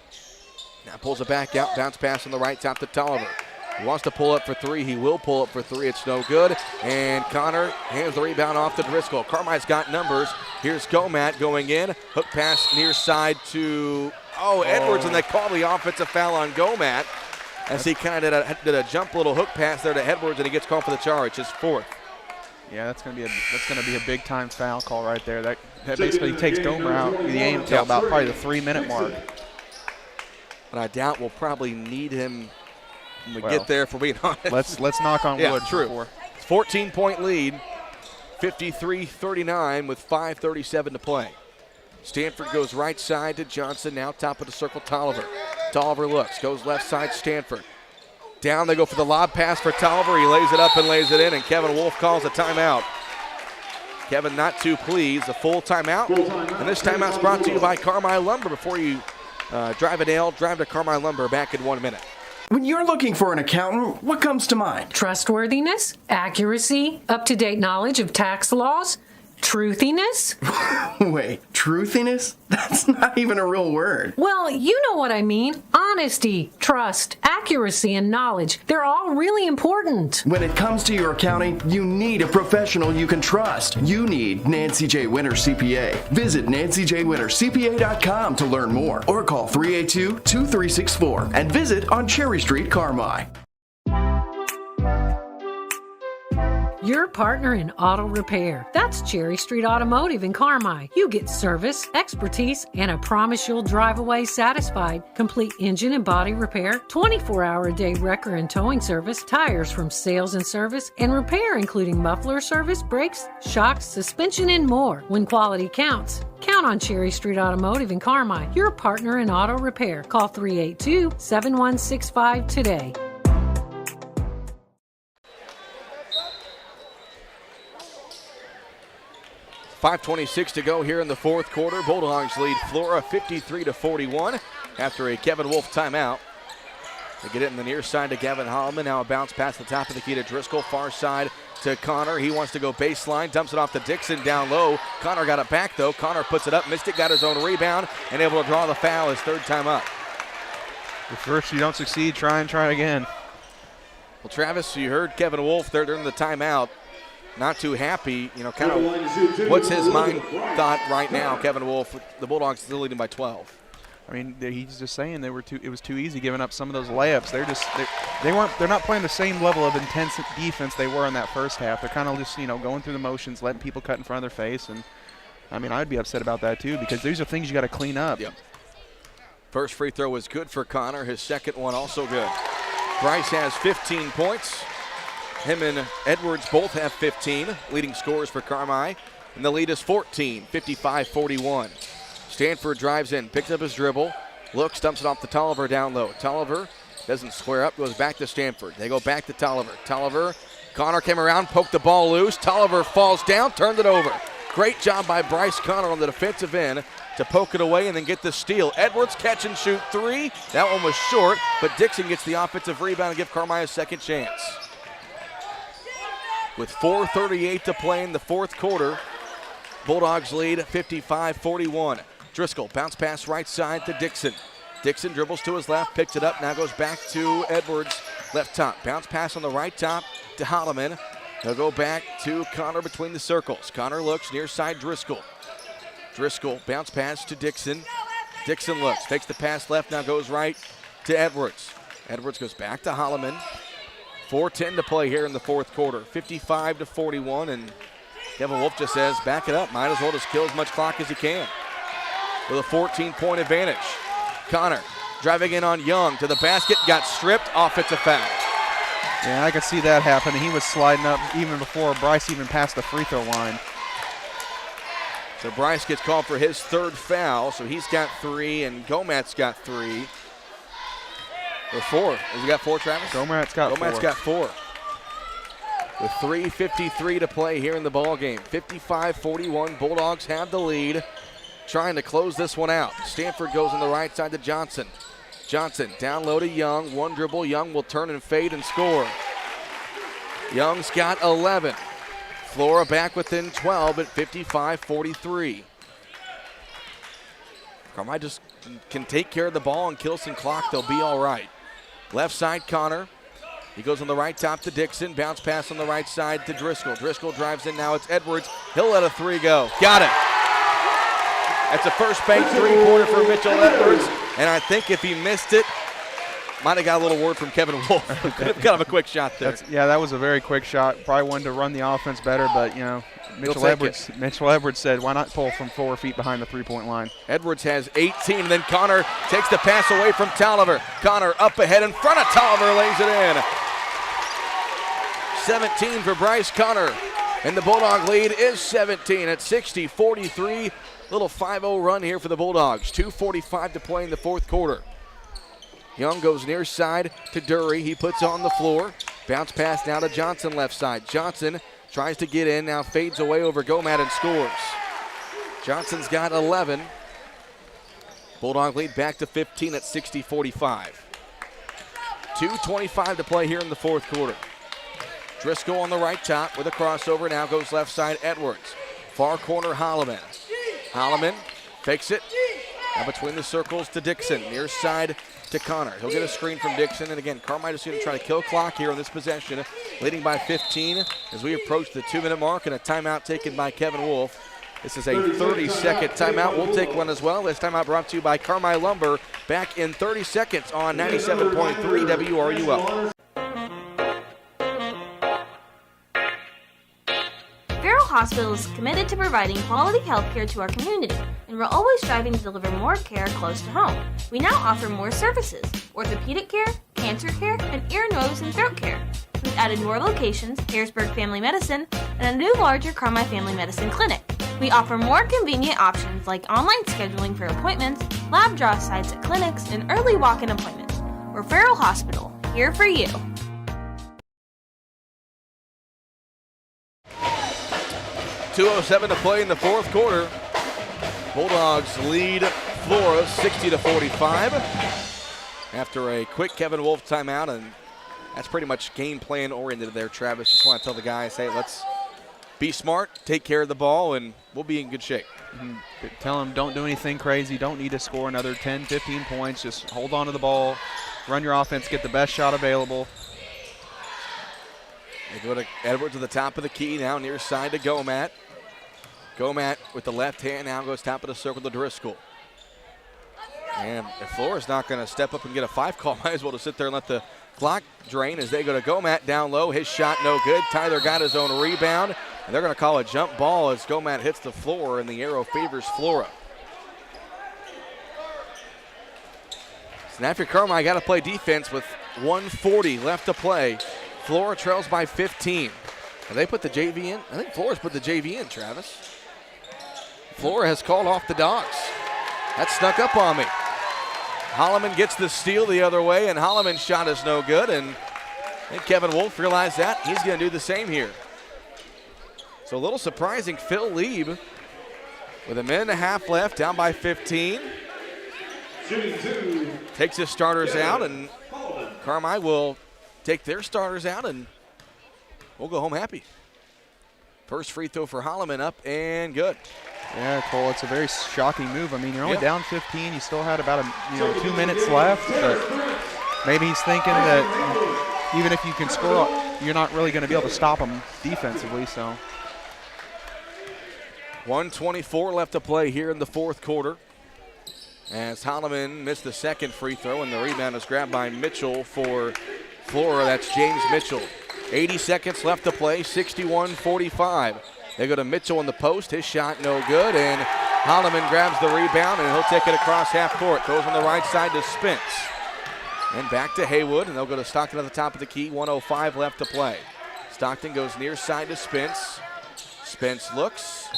Now pulls it back out, bounce pass on the right top to Tolliver. He wants to pull up for three. He will pull up for three. It's no good. And Connor hands the rebound off to Driscoll. Carmi's got numbers. Here's Gomat going in. Hook pass near side to Edwards, and they call the offensive foul on Gomat as he kind of did a jump little hook pass there to Edwards, and he gets called for the charge. His 4th. Yeah, that's gonna be a big time foul call right there. That basically takes Gomer out of the game until about probably the 3-minute mark. But I doubt we'll probably need him when we get there, if we're being honest. Let's knock on wood. True. Before. 14-point lead, 53-39 with 5:37 to play. Stanford goes right side to Johnson, now top of the circle, Tolliver. Tolliver looks, goes left side, Stanford. Down, they go for the lob pass for Tolliver. He lays it up and lays it in, and Kevin Wolf calls a timeout. Kevin not too pleased, a full timeout. And this timeout's brought to you by Carmi Lumber. Before you drive a nail, drive to Carmi Lumber, back in 1 minute. When you're looking for an accountant, what comes to mind? Trustworthiness, accuracy, up-to-date knowledge of tax laws, truthiness. Wait, truthiness? That's not even a real word. Well, you know what I mean. Honesty, trust, accuracy, and knowledge. They're all really important. When it comes to your accounting, you need a professional you can trust. You need Nancy J. Winter CPA. Visit nancyjwintercpa.com to learn more or call 382-2364 and visit on Cherry Street, Carmi. Your partner in auto repair. That's Cherry Street Automotive in Carmi. You get service, expertise, and a promise you'll drive away satisfied. Complete engine and body repair, 24-hour-a-day wrecker and towing service, tires from sales and service, and repair including muffler service, brakes, shocks, suspension, and more. When quality counts, count on Cherry Street Automotive in Carmi, your partner in auto repair. Call 382-7165 today. .5:26 to go here in the fourth quarter. Bulldogs lead Flora 53-41 after a Kevin Wolf timeout. They get it in the near side to Gavin Holloman. Now a bounce past the top of the key to Driscoll. Far side to Connor. He wants to go baseline. Dumps it off to Dixon down low. Connor got it back though. Connor puts it up. Missed it. Got his own rebound and able to draw the foul his third time up. If first you don't succeed, try again. Well, Travis, you heard Kevin Wolf there during the timeout. Not too happy, kind of what's his mind thought right now, Kevin Wolf, the Bulldogs still leading by 12. I mean, he's just saying it was too easy giving up some of those layups. They're not playing the same level of intense defense they were in that first half. They're kind of just, going through the motions, letting people cut in front of their face. And I mean, I'd be upset about that too, because these are things you got to clean up. Yep. First free throw was good for Connor. His second one also good. Bryce has 15 points. Him and Edwards both have 15, leading scorers for Carmi. And the lead is 14, 55-41. Stanford drives in, picks up his dribble, looks, dumps it off to Tolliver down low. Tolliver doesn't square up, goes back to Stanford. They go back to Tolliver. Connor came around, poked the ball loose. Tolliver falls down, turned it over. Great job by Bryce Connor on the defensive end to poke it away and then get the steal. Edwards catch and shoot three. That one was short, but Dixon gets the offensive rebound and give Carmi a second chance. With 4:38 to play in the fourth quarter, Bulldogs lead 55-41. Driscoll bounce pass right side to Dixon. Dixon dribbles to his left, picks it up, now goes back to Edwards, left top. Bounce pass on the right top to Holloman. They'll go back to Connor between the circles. Connor looks near side Driscoll. Driscoll bounce pass to Dixon. Dixon looks, takes the pass left, now goes right to Edwards. Edwards goes back to Holloman. 4:10 to play here in the fourth quarter. 55-41, and Kevin Wolf just says, back it up. Might as well just kill as much clock as you can. With a 14-point advantage. Connor driving in on Young to the basket, got stripped, offensive foul. Yeah, I could see that happening. He was sliding up even before Bryce even passed the free throw line. So Bryce gets called for his third foul, so he's got 3, and Gomat's got 3. Or 4. Has he got 4, Travis? Gomat's got 4. Gomat's got 4. With 3:53 to play here in the ball game. 55-41. Bulldogs have the lead. Trying to close this one out. Stanford goes on the right side to Johnson. Johnson down low to Young. One dribble. Young will turn and fade and score. Young's got 11. Flora back within 12 at 55-43. Carmi just can take care of the ball and kill some clock. They'll be all right. Left side, Connor. He goes on the right top to Dixon. Bounce pass on the right side to Driscoll. Driscoll drives in. Now it's Edwards. He'll let a 3 go. Got it. That's a first bank three-pointer for Mitchell Edwards. And I think if he missed it, might have got a little word from Kevin Wolf. Kind of a quick shot there. That was a very quick shot. Probably wanted to run the offense better, but, Mitchell Edwards said, why not pull from 4 feet behind the three-point line? Edwards has 18, and then Connor takes the pass away from Tolliver. Connor up ahead in front of Tolliver, lays it in. 17 for Bryce Connor, and the Bulldog lead is 17 at 60-43. Little 5-0 run here for the Bulldogs. 2:45 to play in the fourth quarter. Young goes near side to Dury. He puts on the floor. Bounce pass now to Johnson left side. Johnson tries to get in, now fades away over Gomat and scores. Johnson's got 11. Bulldog lead back to 15 at 60-45. 2:25 to play here in the fourth quarter. Driscoll on the right top with a crossover. Now goes left side Edwards. Far corner Holloman. Holloman fakes it. Now between the circles to Dixon. Near side to Connor. He'll get a screen from Dixon. And again, Carmi is going to try to kill clock here on this possession. Leading by 15 as we approach the 2-minute mark, and a timeout taken by Kevin Wolf. This is a 30-second timeout. We'll take one as well. This timeout brought to you by Carmi Lumber. Back in 30 seconds on 97.3 WRUL. Hospital is committed to providing quality health care to our community, and we're always striving to deliver more care close to home. We now offer more services: orthopedic care, cancer care, and ear, nose, and throat care. We've added more locations, Harrisburg Family Medicine, and a new larger Carmi Family Medicine clinic. We offer more convenient options like online scheduling for appointments, lab draw sites at clinics, and early walk-in appointments. Referral Hospital, here for you. .207 to play in the fourth quarter. Bulldogs lead Flora 60-45 after a quick Kevin Wolf timeout, and that's pretty much game plan oriented there, Travis. Just want to tell the guys, hey, let's be smart, take care of the ball, and we'll be in good shape. Tell them don't do anything crazy. Don't need to score another 10, 15 points. Just hold on to the ball, run your offense, get the best shot available. They go to Edwards at the top of the key, now near side to Gomat. Gomat with the left hand now goes top of the circle to Driscoll. And if Flora's not going to step up and get a 5 call, might as well just sit there and let the clock drain as they go to Gomat down low. His shot no good. Tyler got his own rebound, and they're going to call a jump ball as Gomat hits the floor, and the arrow favors Flora. So now if you're Carmi, got to play defense with 1:40 left to play. Flora trails by 15. Have they put the JV in? I think Flora's put the JV in, Travis. Flora has called off the Dogs. That snuck up on me. Holloman gets the steal the other way, and Holloman's shot is no good, and I think Kevin Wolf realized that. He's going to do the same here. So a little surprising, Phil Lieb with a minute and a half left, down by 15. Takes his starters out, and Carmi will take their starters out, and we'll go home happy. First free throw for Holloman up and good. Yeah, Cole, it's a very shocking move. I mean, you're only down 15. You still had about 2 minutes left, but maybe he's thinking that even if you can score, you're not really going to be able to stop him defensively. So 1:24 left to play here in the fourth quarter, as Holloman missed the second free throw, and the rebound is grabbed by Mitchell for Flora. That's James Mitchell. 80 seconds left to play, 61-45. They go to Mitchell in the post. His shot no good, and Holloman grabs the rebound, and he'll take it across half court. Goes on the right side to Spence. And back to Haywood, and they'll go to Stockton at the top of the key. 1:05 left to play. Stockton goes near side to Spence. Spence looks,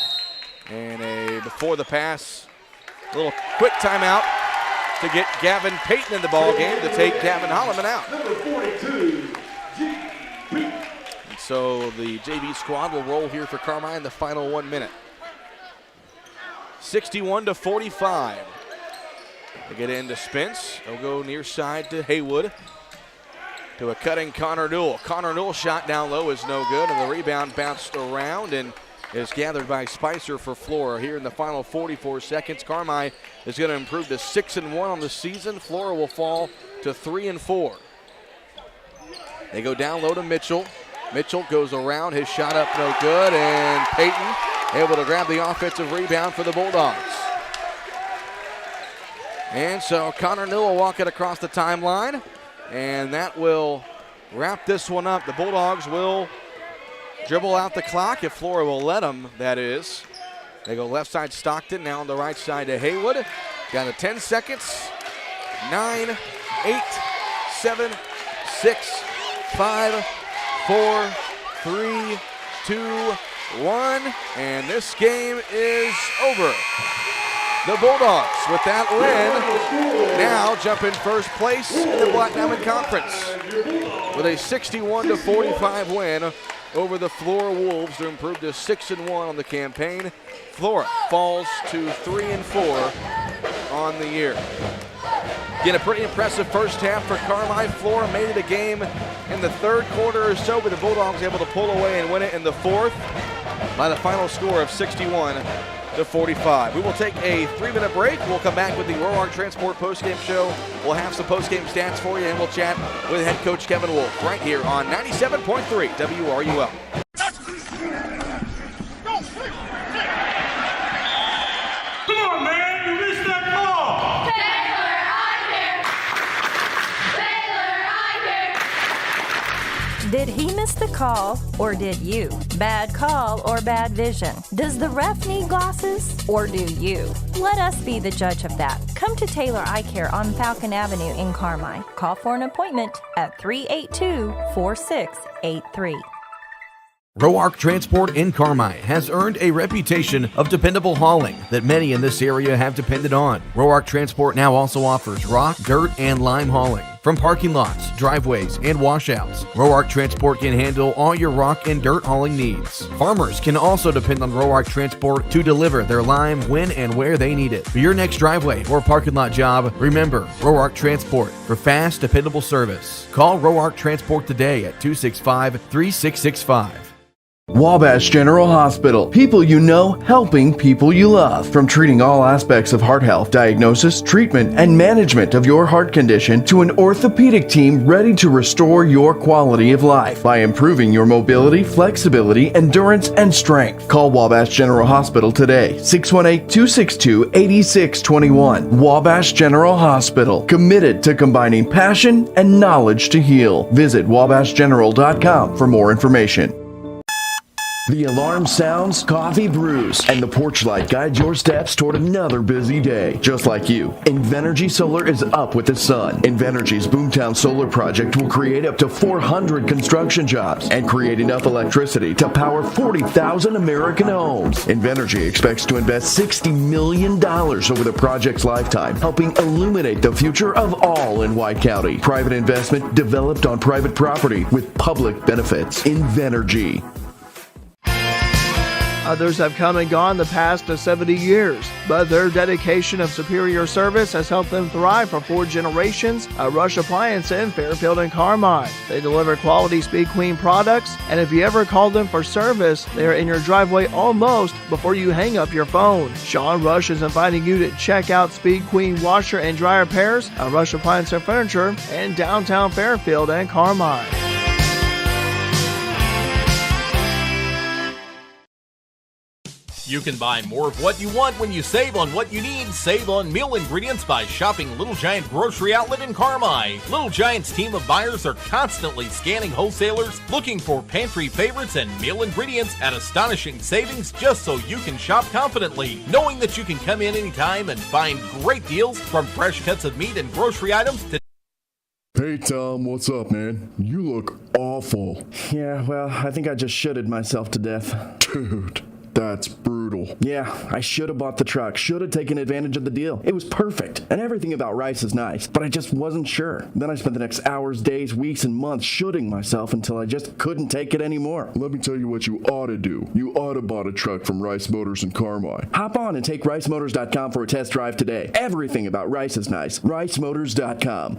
and before the pass, a little quick timeout to get Gavin Payton in the ball game to take Gavin Holloman out. Number 42, So the JV squad will roll here for Carmi in the final 1 minute. 61-45. They get into Spence. They'll go near side to Haywood. To a cutting Connor Newell. Connor Newell's shot down low is no good, and the rebound bounced around and is gathered by Spicer for Flora. Here in the final 44 seconds, Carmi is going to improve to 6-1 on the season. Flora will fall to 3-4. They go down low to Mitchell. Mitchell goes around, his shot up no good, and Payton able to grab the offensive rebound for the Bulldogs. And so Connor Newell walking across the timeline, and that will wrap this one up. The Bulldogs will dribble out the clock if Flora will let them, that is. They go left side Stockton, now on the right side to Haywood. Down to 10 seconds. 9, 8, 7, 6, 5, 4, 3, 2, 1, and this game is over. The Bulldogs, with that win, now jump in first place in the Black Diamond Conference with a 61-45 win over the Flora Wolves to improve to 6-1 on the campaign. Flora falls to 3-4 on the year. Again, a pretty impressive first half for Carmi. Flora made it a game in the third quarter or so, but the Bulldogs able to pull away and win it in the fourth by the final score of 61-45. We will take a 3-minute break. We'll come back with the Roark Transport postgame show. We'll have some postgame stats for you, and we'll chat with head coach Kevin Wolf right here on 97.3 WRUL. Come on, man, you missed that ball. Did he miss the call, or did you? Bad call or bad vision? Does the ref need glasses, or do you? Let us be the judge of that. Come to Taylor Eye Care on Falcon Avenue in Carmi. Call for an appointment at 382-4683. Roark Transport in Carmi has earned a reputation of dependable hauling that many in this area have depended on. Roark Transport now also offers rock, dirt, and lime hauling. From parking lots, driveways, and washouts, Roark Transport can handle all your rock and dirt hauling needs. Farmers can also depend on Roark Transport to deliver their lime when and where they need it. For your next driveway or parking lot job, remember Roark Transport for fast, dependable service. Call Roark Transport today at 265-3665. Wabash General Hospital. People you know, helping people you love. From treating all aspects of heart health, diagnosis, treatment, and management of your heart condition to an orthopedic team ready to restore your quality of life by improving your mobility, flexibility, endurance, and strength. Call Wabash General Hospital today. 618-262-8621. Wabash General Hospital. Committed to combining passion and knowledge to heal. Visit wabashgeneral.com for more information. The alarm sounds, coffee brews, and the porch light guides your steps toward another busy day. Just like you, Invenergy Solar is up with the sun. Invenergy's Boomtown Solar project will create up to 400 construction jobs and create enough electricity to power 40,000 American homes. Invenergy expects to invest $60 million over the project's lifetime, helping illuminate the future of all in White County. Private investment developed on private property with public benefits. Invenergy. Others have come and gone the past 70 years, but their dedication of superior service has helped them thrive for 4 generations at Rush Appliance in Fairfield and Carmi. They deliver quality Speed Queen products, and if you ever call them for service, they are in your driveway almost before you hang up your phone. Sean Rush is inviting you to check out Speed Queen washer and dryer pairs at Rush Appliance and Furniture in downtown Fairfield and Carmi. You can buy more of what you want when you save on what you need. Save on meal ingredients by shopping Little Giant Grocery Outlet in Carmi. Little Giant's team of buyers are constantly scanning wholesalers, looking for pantry favorites and meal ingredients at astonishing savings just so you can shop confidently, knowing that you can come in anytime and find great deals from fresh cuts of meat and grocery items to Hey Tom, what's up, man? You look awful. Yeah, well, I think I just shitted myself to death. Dude, that's brutal. Yeah, I should have bought the truck. Should have taken advantage of the deal. It was perfect, and everything about Rice is nice, but I just wasn't sure. Then I spent the next hours, days, weeks, and months shooting myself until I just couldn't take it anymore. Let me tell you what you ought to do. You ought to buy a truck from Rice Motors in Carmi. Hop on and take ricemotors.com for a test drive today. Everything about Rice is nice. ricemotors.com.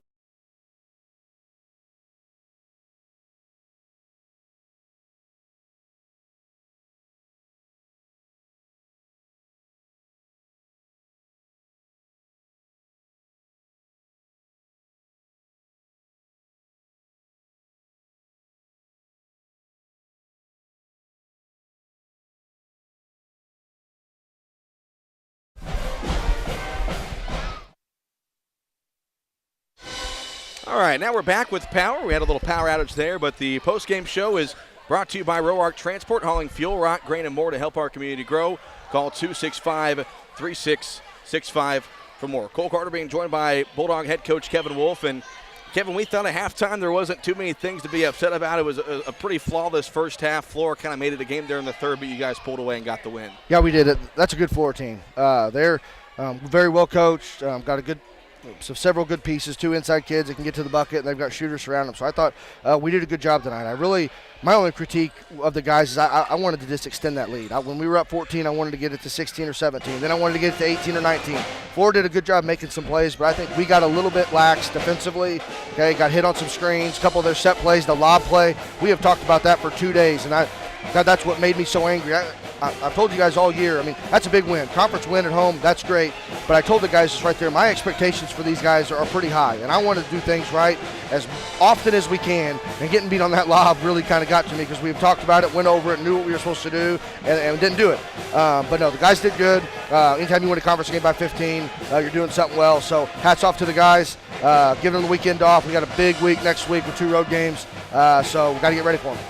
All right, now we're back with power. We had a little power outage there, but the postgame show is brought to you by Roark Transport, hauling fuel, rock, grain, and more to help our community grow. Call 265-3665 for more. Cole Carter being joined by Bulldog head coach Kevin Wolf. And Kevin, we thought at halftime there wasn't too many things to be upset about. It was a pretty flawless first half. Flora kind of made it a game there in the third, but you guys pulled away and got the win. Yeah, we did. That's a good Flora team. They're very well coached, got a good several good pieces, 2 inside kids that can get to the bucket, and they've got shooters around them. So I thought we did a good job tonight. My only critique of the guys is I wanted to just extend that lead. When we were up 14, I wanted to get it to 16 or 17. Then I wanted to get it to 18 or 19. Flora did a good job making some plays, but I think we got a little bit lax defensively. Okay, got hit on some screens, a couple of their set plays, the lob play. We have talked about that for 2 days, and that's what made me so angry. I've told you guys all year, that's a big win. Conference win at home, that's great. But I told the guys just right there, my expectations for these guys are pretty high. And I want to do things right as often as we can. And getting beat on that lob really kind of got to me because we've talked about it, went over it, knew what we were supposed to do, and didn't do it. But no, the guys did good. Anytime you win a conference game by 15, you're doing something well. So hats off to the guys. Giving them the weekend off. We got a big week next week with 2 road games. So we've got to get ready for them.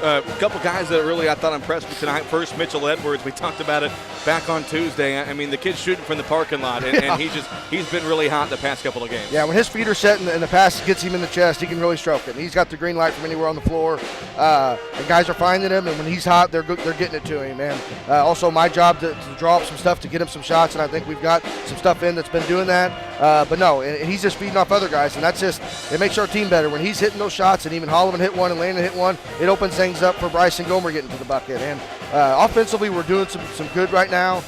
A couple guys that really I thought impressed me tonight. First, Mitchell Edwards. We talked about it back on Tuesday. I mean, the kid's shooting from the parking lot, and he's been really hot the past couple of games. Yeah, when his feet are set and the pass gets him in the chest, he can really stroke it. And he's got the green light from anywhere on the floor. The guys are finding him, and when he's hot, they're getting it to him. And also my job to draw up some stuff to get him some shots, and I think we've got some stuff in that's been doing that. But no, and he's just feeding off other guys, and that's just it makes our team better. When he's hitting those shots, and even Holloman hit one and Landon hit one, it opens things up for Bryce and Gomer getting to the bucket. And offensively, we're doing some good right now.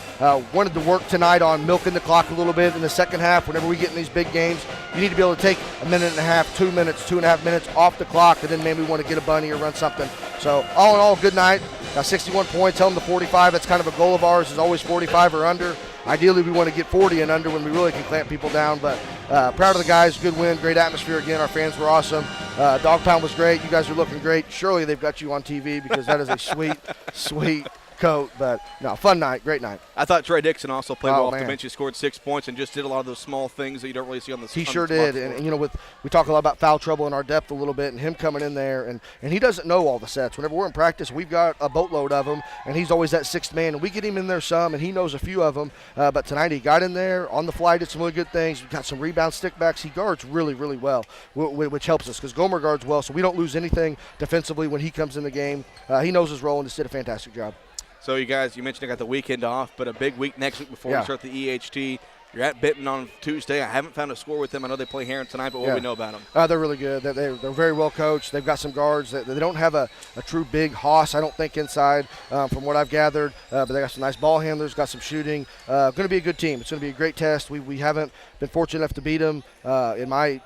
Wanted to work tonight on milking the clock a little bit in the second half. Whenever we get in these big games, you need to be able to take a minute and a half, 2 minutes, 2.5 minutes off the clock, and then maybe want to get a bunny or run something. So all in all, good night. Got 61 points, held them to 45. That's kind of a goal of ours, is always 45 or under. Ideally, we want to get 40 and under when we really can clamp people down. But proud of the guys. Good win. Great atmosphere again. Our fans were awesome. Dog Pound was great. You guys are looking great. Surely they've got you on TV because that is a sweet, sweet coat. But no, fun night. Great night. I thought Trey Dixon also played well off the man. bench. He scored 6 points and just did a lot of those small things that you don't really see on the He on sure the spot did. score. And you know, we talk a lot about foul trouble in our depth a little bit, and him coming in there, and he doesn't know all the sets. Whenever we're in practice, we've got a boatload of them, and he's always that sixth man, and we get him in there some, and he knows a few of them. But tonight he got in there on the fly, did some really good things. We got some rebound stickbacks. He guards really, really well, which helps us because Gomer guards well, so we don't lose anything defensively when he comes in the game. He knows his role and just did a fantastic job. So you guys, you mentioned I got the weekend off, but a big week next week before we start the EHT. You're at Benton on Tuesday. I haven't found a score with them. I know they play Heron tonight, but what do we know about them? They're really good. They're very well coached. They've got some guards. They don't have a true big hoss, I don't think, inside from what I've gathered. But they got some nice ball handlers, got some shooting. Going to be a good team. It's going to be a great test. We haven't been fortunate enough to beat them.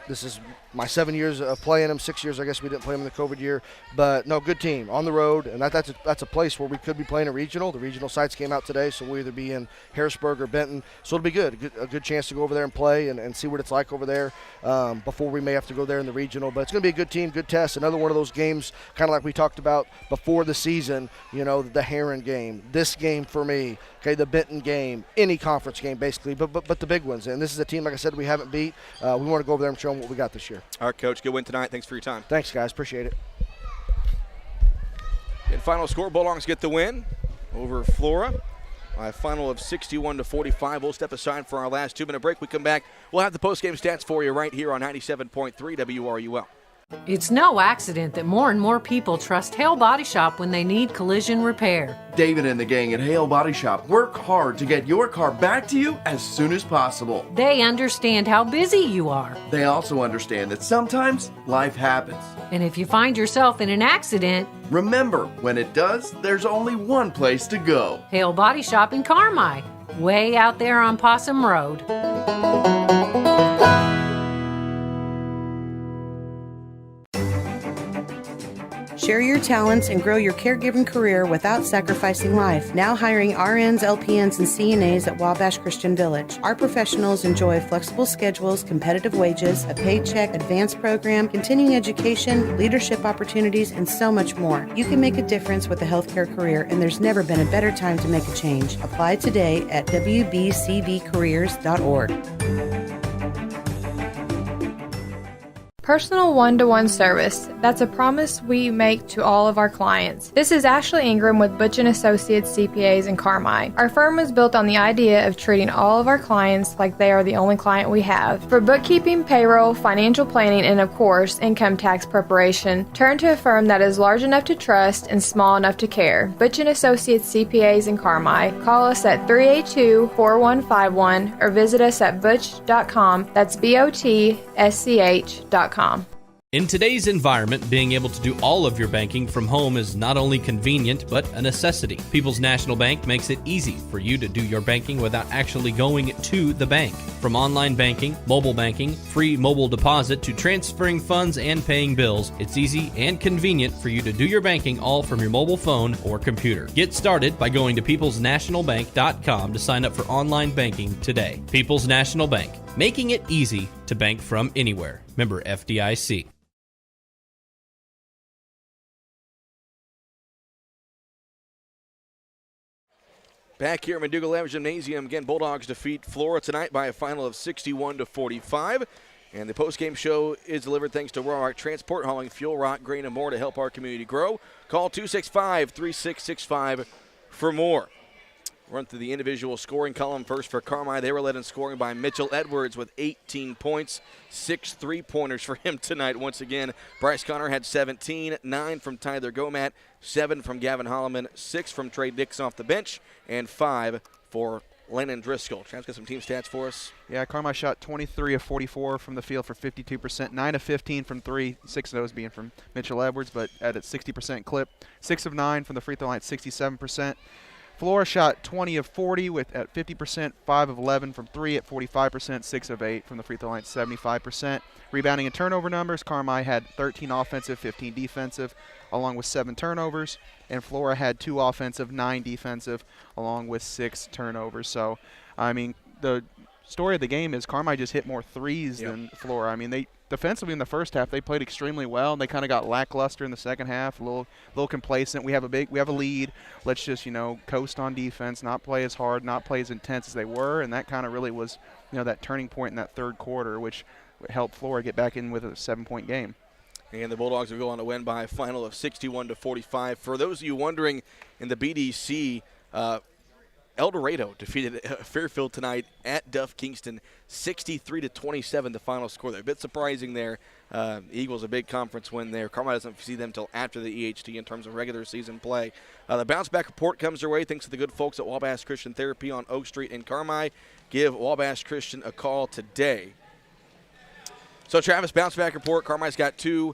This is my 7 years of playing them, 6 years I guess we didn't play them in the COVID year. But no, good team on the road, and that's a place where we could be playing a regional. The regional sites came out today, so we'll either be in Harrisburg or Benton. So it'll be good, a good chance to go over there and play and see what it's like over there before we may have to go there in the regional. But it's going to be a good team, good test. Another one of those games, kind of like we talked about before the season, you know, the Heron game, this game for me, okay, the Benton game, any conference game basically, but the big ones. And this is a team, like I said, we haven't beat. We want to go over there and show them what we got this year. All right, Coach, good win tonight. Thanks for your time. Thanks, guys. Appreciate it. And final score, Bulldogs get the win over Flora by a final of 61-45. We'll step aside for our last 2-minute break. We come back, we'll have the postgame stats for you right here on 97.3 WRUL. It's no accident that more and more people trust Hale Body Shop when they need collision repair. David and the gang at Hale Body Shop work hard to get your car back to you as soon as possible. They understand how busy you are. They also understand that sometimes life happens. And if you find yourself in an accident, remember, when it does, there's only one place to go. Hale Body Shop in Carmi, way out there on Possum Road. Share your talents and grow your caregiving career without sacrificing life. Now hiring RNs, LPNs, and CNAs at Wabash Christian Village. Our professionals enjoy flexible schedules, competitive wages, a paycheck, advanced program, continuing education, leadership opportunities, and so much more. You can make a difference with a healthcare career, and there's never been a better time to make a change. Apply today at wbcvcareers.org. Personal one-to-one service. That's a promise we make to all of our clients. This is Ashley Ingram with Butch & Associates CPAs in Carmi. Our firm was built on the idea of treating all of our clients like they are the only client we have. For bookkeeping, payroll, financial planning, and of course, income tax preparation, turn to a firm that is large enough to trust and small enough to care. Butch & Associates CPAs in Carmi. Call us at 382-4151 or visit us at butch.com. That's BOTSCH.com. In today's environment, being able to do all of your banking from home is not only convenient, but a necessity. People's National Bank makes it easy for you to do your banking without actually going to the bank. From online banking, mobile banking, free mobile deposit, to transferring funds and paying bills, it's easy and convenient for you to do your banking all from your mobile phone or computer. Get started by going to peoplesnationalbank.com to sign up for online banking today. People's National Bank, making it easy to bank from anywhere. Member FDIC. Back here at Maduga Gymnasium, again, Bulldogs defeat Flora tonight by a final of 61-45. And the post-game show is delivered thanks to Roark Transport, hauling fuel, rock, grain, and more to help our community grow. Call 265-3665 for more. Run through the individual scoring column first for Carmi. They were led in scoring by Mitchell Edwards with 18 points, 6 3-pointers for him tonight once again. Bryce Connor had 17, 9 from Tyler Gomat, 7 from Gavin Holloman, 6 from Trey Dix off the bench, and 5 for Lennon Driscoll. Trav's got some team stats for us. Yeah, Carmi shot 23 of 44 from the field for 52%, 9 of 15 from 3, 6 of those being from Mitchell Edwards, but at a 60% clip. 6 of 9 from the free throw line at 67%. Flora shot 20 of 40 at 50%, 5 of 11 from 3 at 45%, 6 of 8 from the free throw line at 75%. Rebounding and turnover numbers, Carmi had 13 offensive, 15 defensive, along with 7 turnovers, and Flora had 2 offensive, 9 defensive, along with 6 turnovers. So, I mean, the story of the game is Carmi just hit more threes than Flora. I mean, they defensively in the first half they played extremely well, and they kind of got lackluster in the second half, a little complacent. We have a lead. Let's just coast on defense, not play as hard, not play as intense as they were, and that kind of really was that turning point in that third quarter, which helped Flora get back in with a 7-point game. And the Bulldogs will go on to win by a final of 61-45. For those of you wondering, in the BDC, El Dorado defeated Fairfield tonight at Duff Kingston, 63-27, the final score. They're a bit surprising there. Eagles a big conference win there. Carmi doesn't see them until after the EHT in terms of regular season play. The bounce back report comes their way thanks to the good folks at Wabash Christian Therapy on Oak Street in Carmi. Give Wabash Christian a call today. So, Travis, bounce back report. Carmi's got 2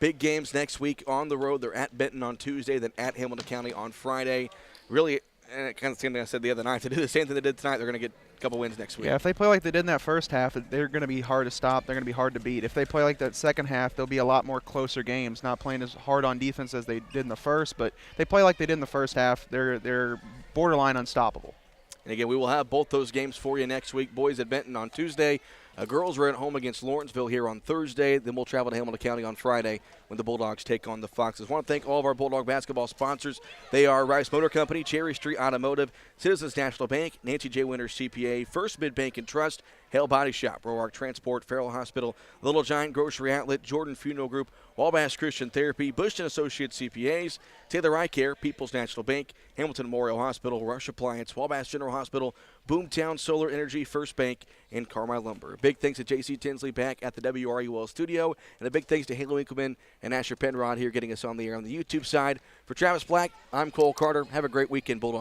big games next week on the road. They're at Benton on Tuesday, then at Hamilton County on Friday. Really, and kind of the same thing I said the other night. They do the same thing they did tonight. They're going to get a couple wins next week. Yeah, if they play like they did in that first half, they're going to be hard to stop. They're going to be hard to beat. If they play like that second half, there'll be a lot more closer games, not playing as hard on defense as they did in the first. But if they play like they did in the first half, they're borderline unstoppable. And again, we will have both those games for you next week. Boys at Benton on Tuesday. Girls are at home against Lawrenceville here on Thursday. Then we'll travel to Hamilton County on Friday when the Bulldogs take on the Foxes. I want to thank all of our Bulldog basketball sponsors. They are Rice Motor Company, Cherry Street Automotive, Citizens National Bank, Nancy J. Winters CPA, First Mid Bank and Trust, Hale Body Shop, Roark Transport, Farrell Hospital, Little Giant Grocery Outlet, Jordan Funeral Group, Wabash Christian Therapy, Bush & Associates CPAs, Taylor Eye Care, People's National Bank, Hamilton Memorial Hospital, Rush Appliance, Wabash General Hospital, Boomtown Solar Energy, First Bank, and Carmi Lumber. Big thanks to J.C. Tinsley back at the WRUL studio, and a big thanks to Haley Winkleman and Asher Penrod here getting us on the air on the YouTube side. For Travis Black, I'm Cole Carter. Have a great weekend, Bulldogs.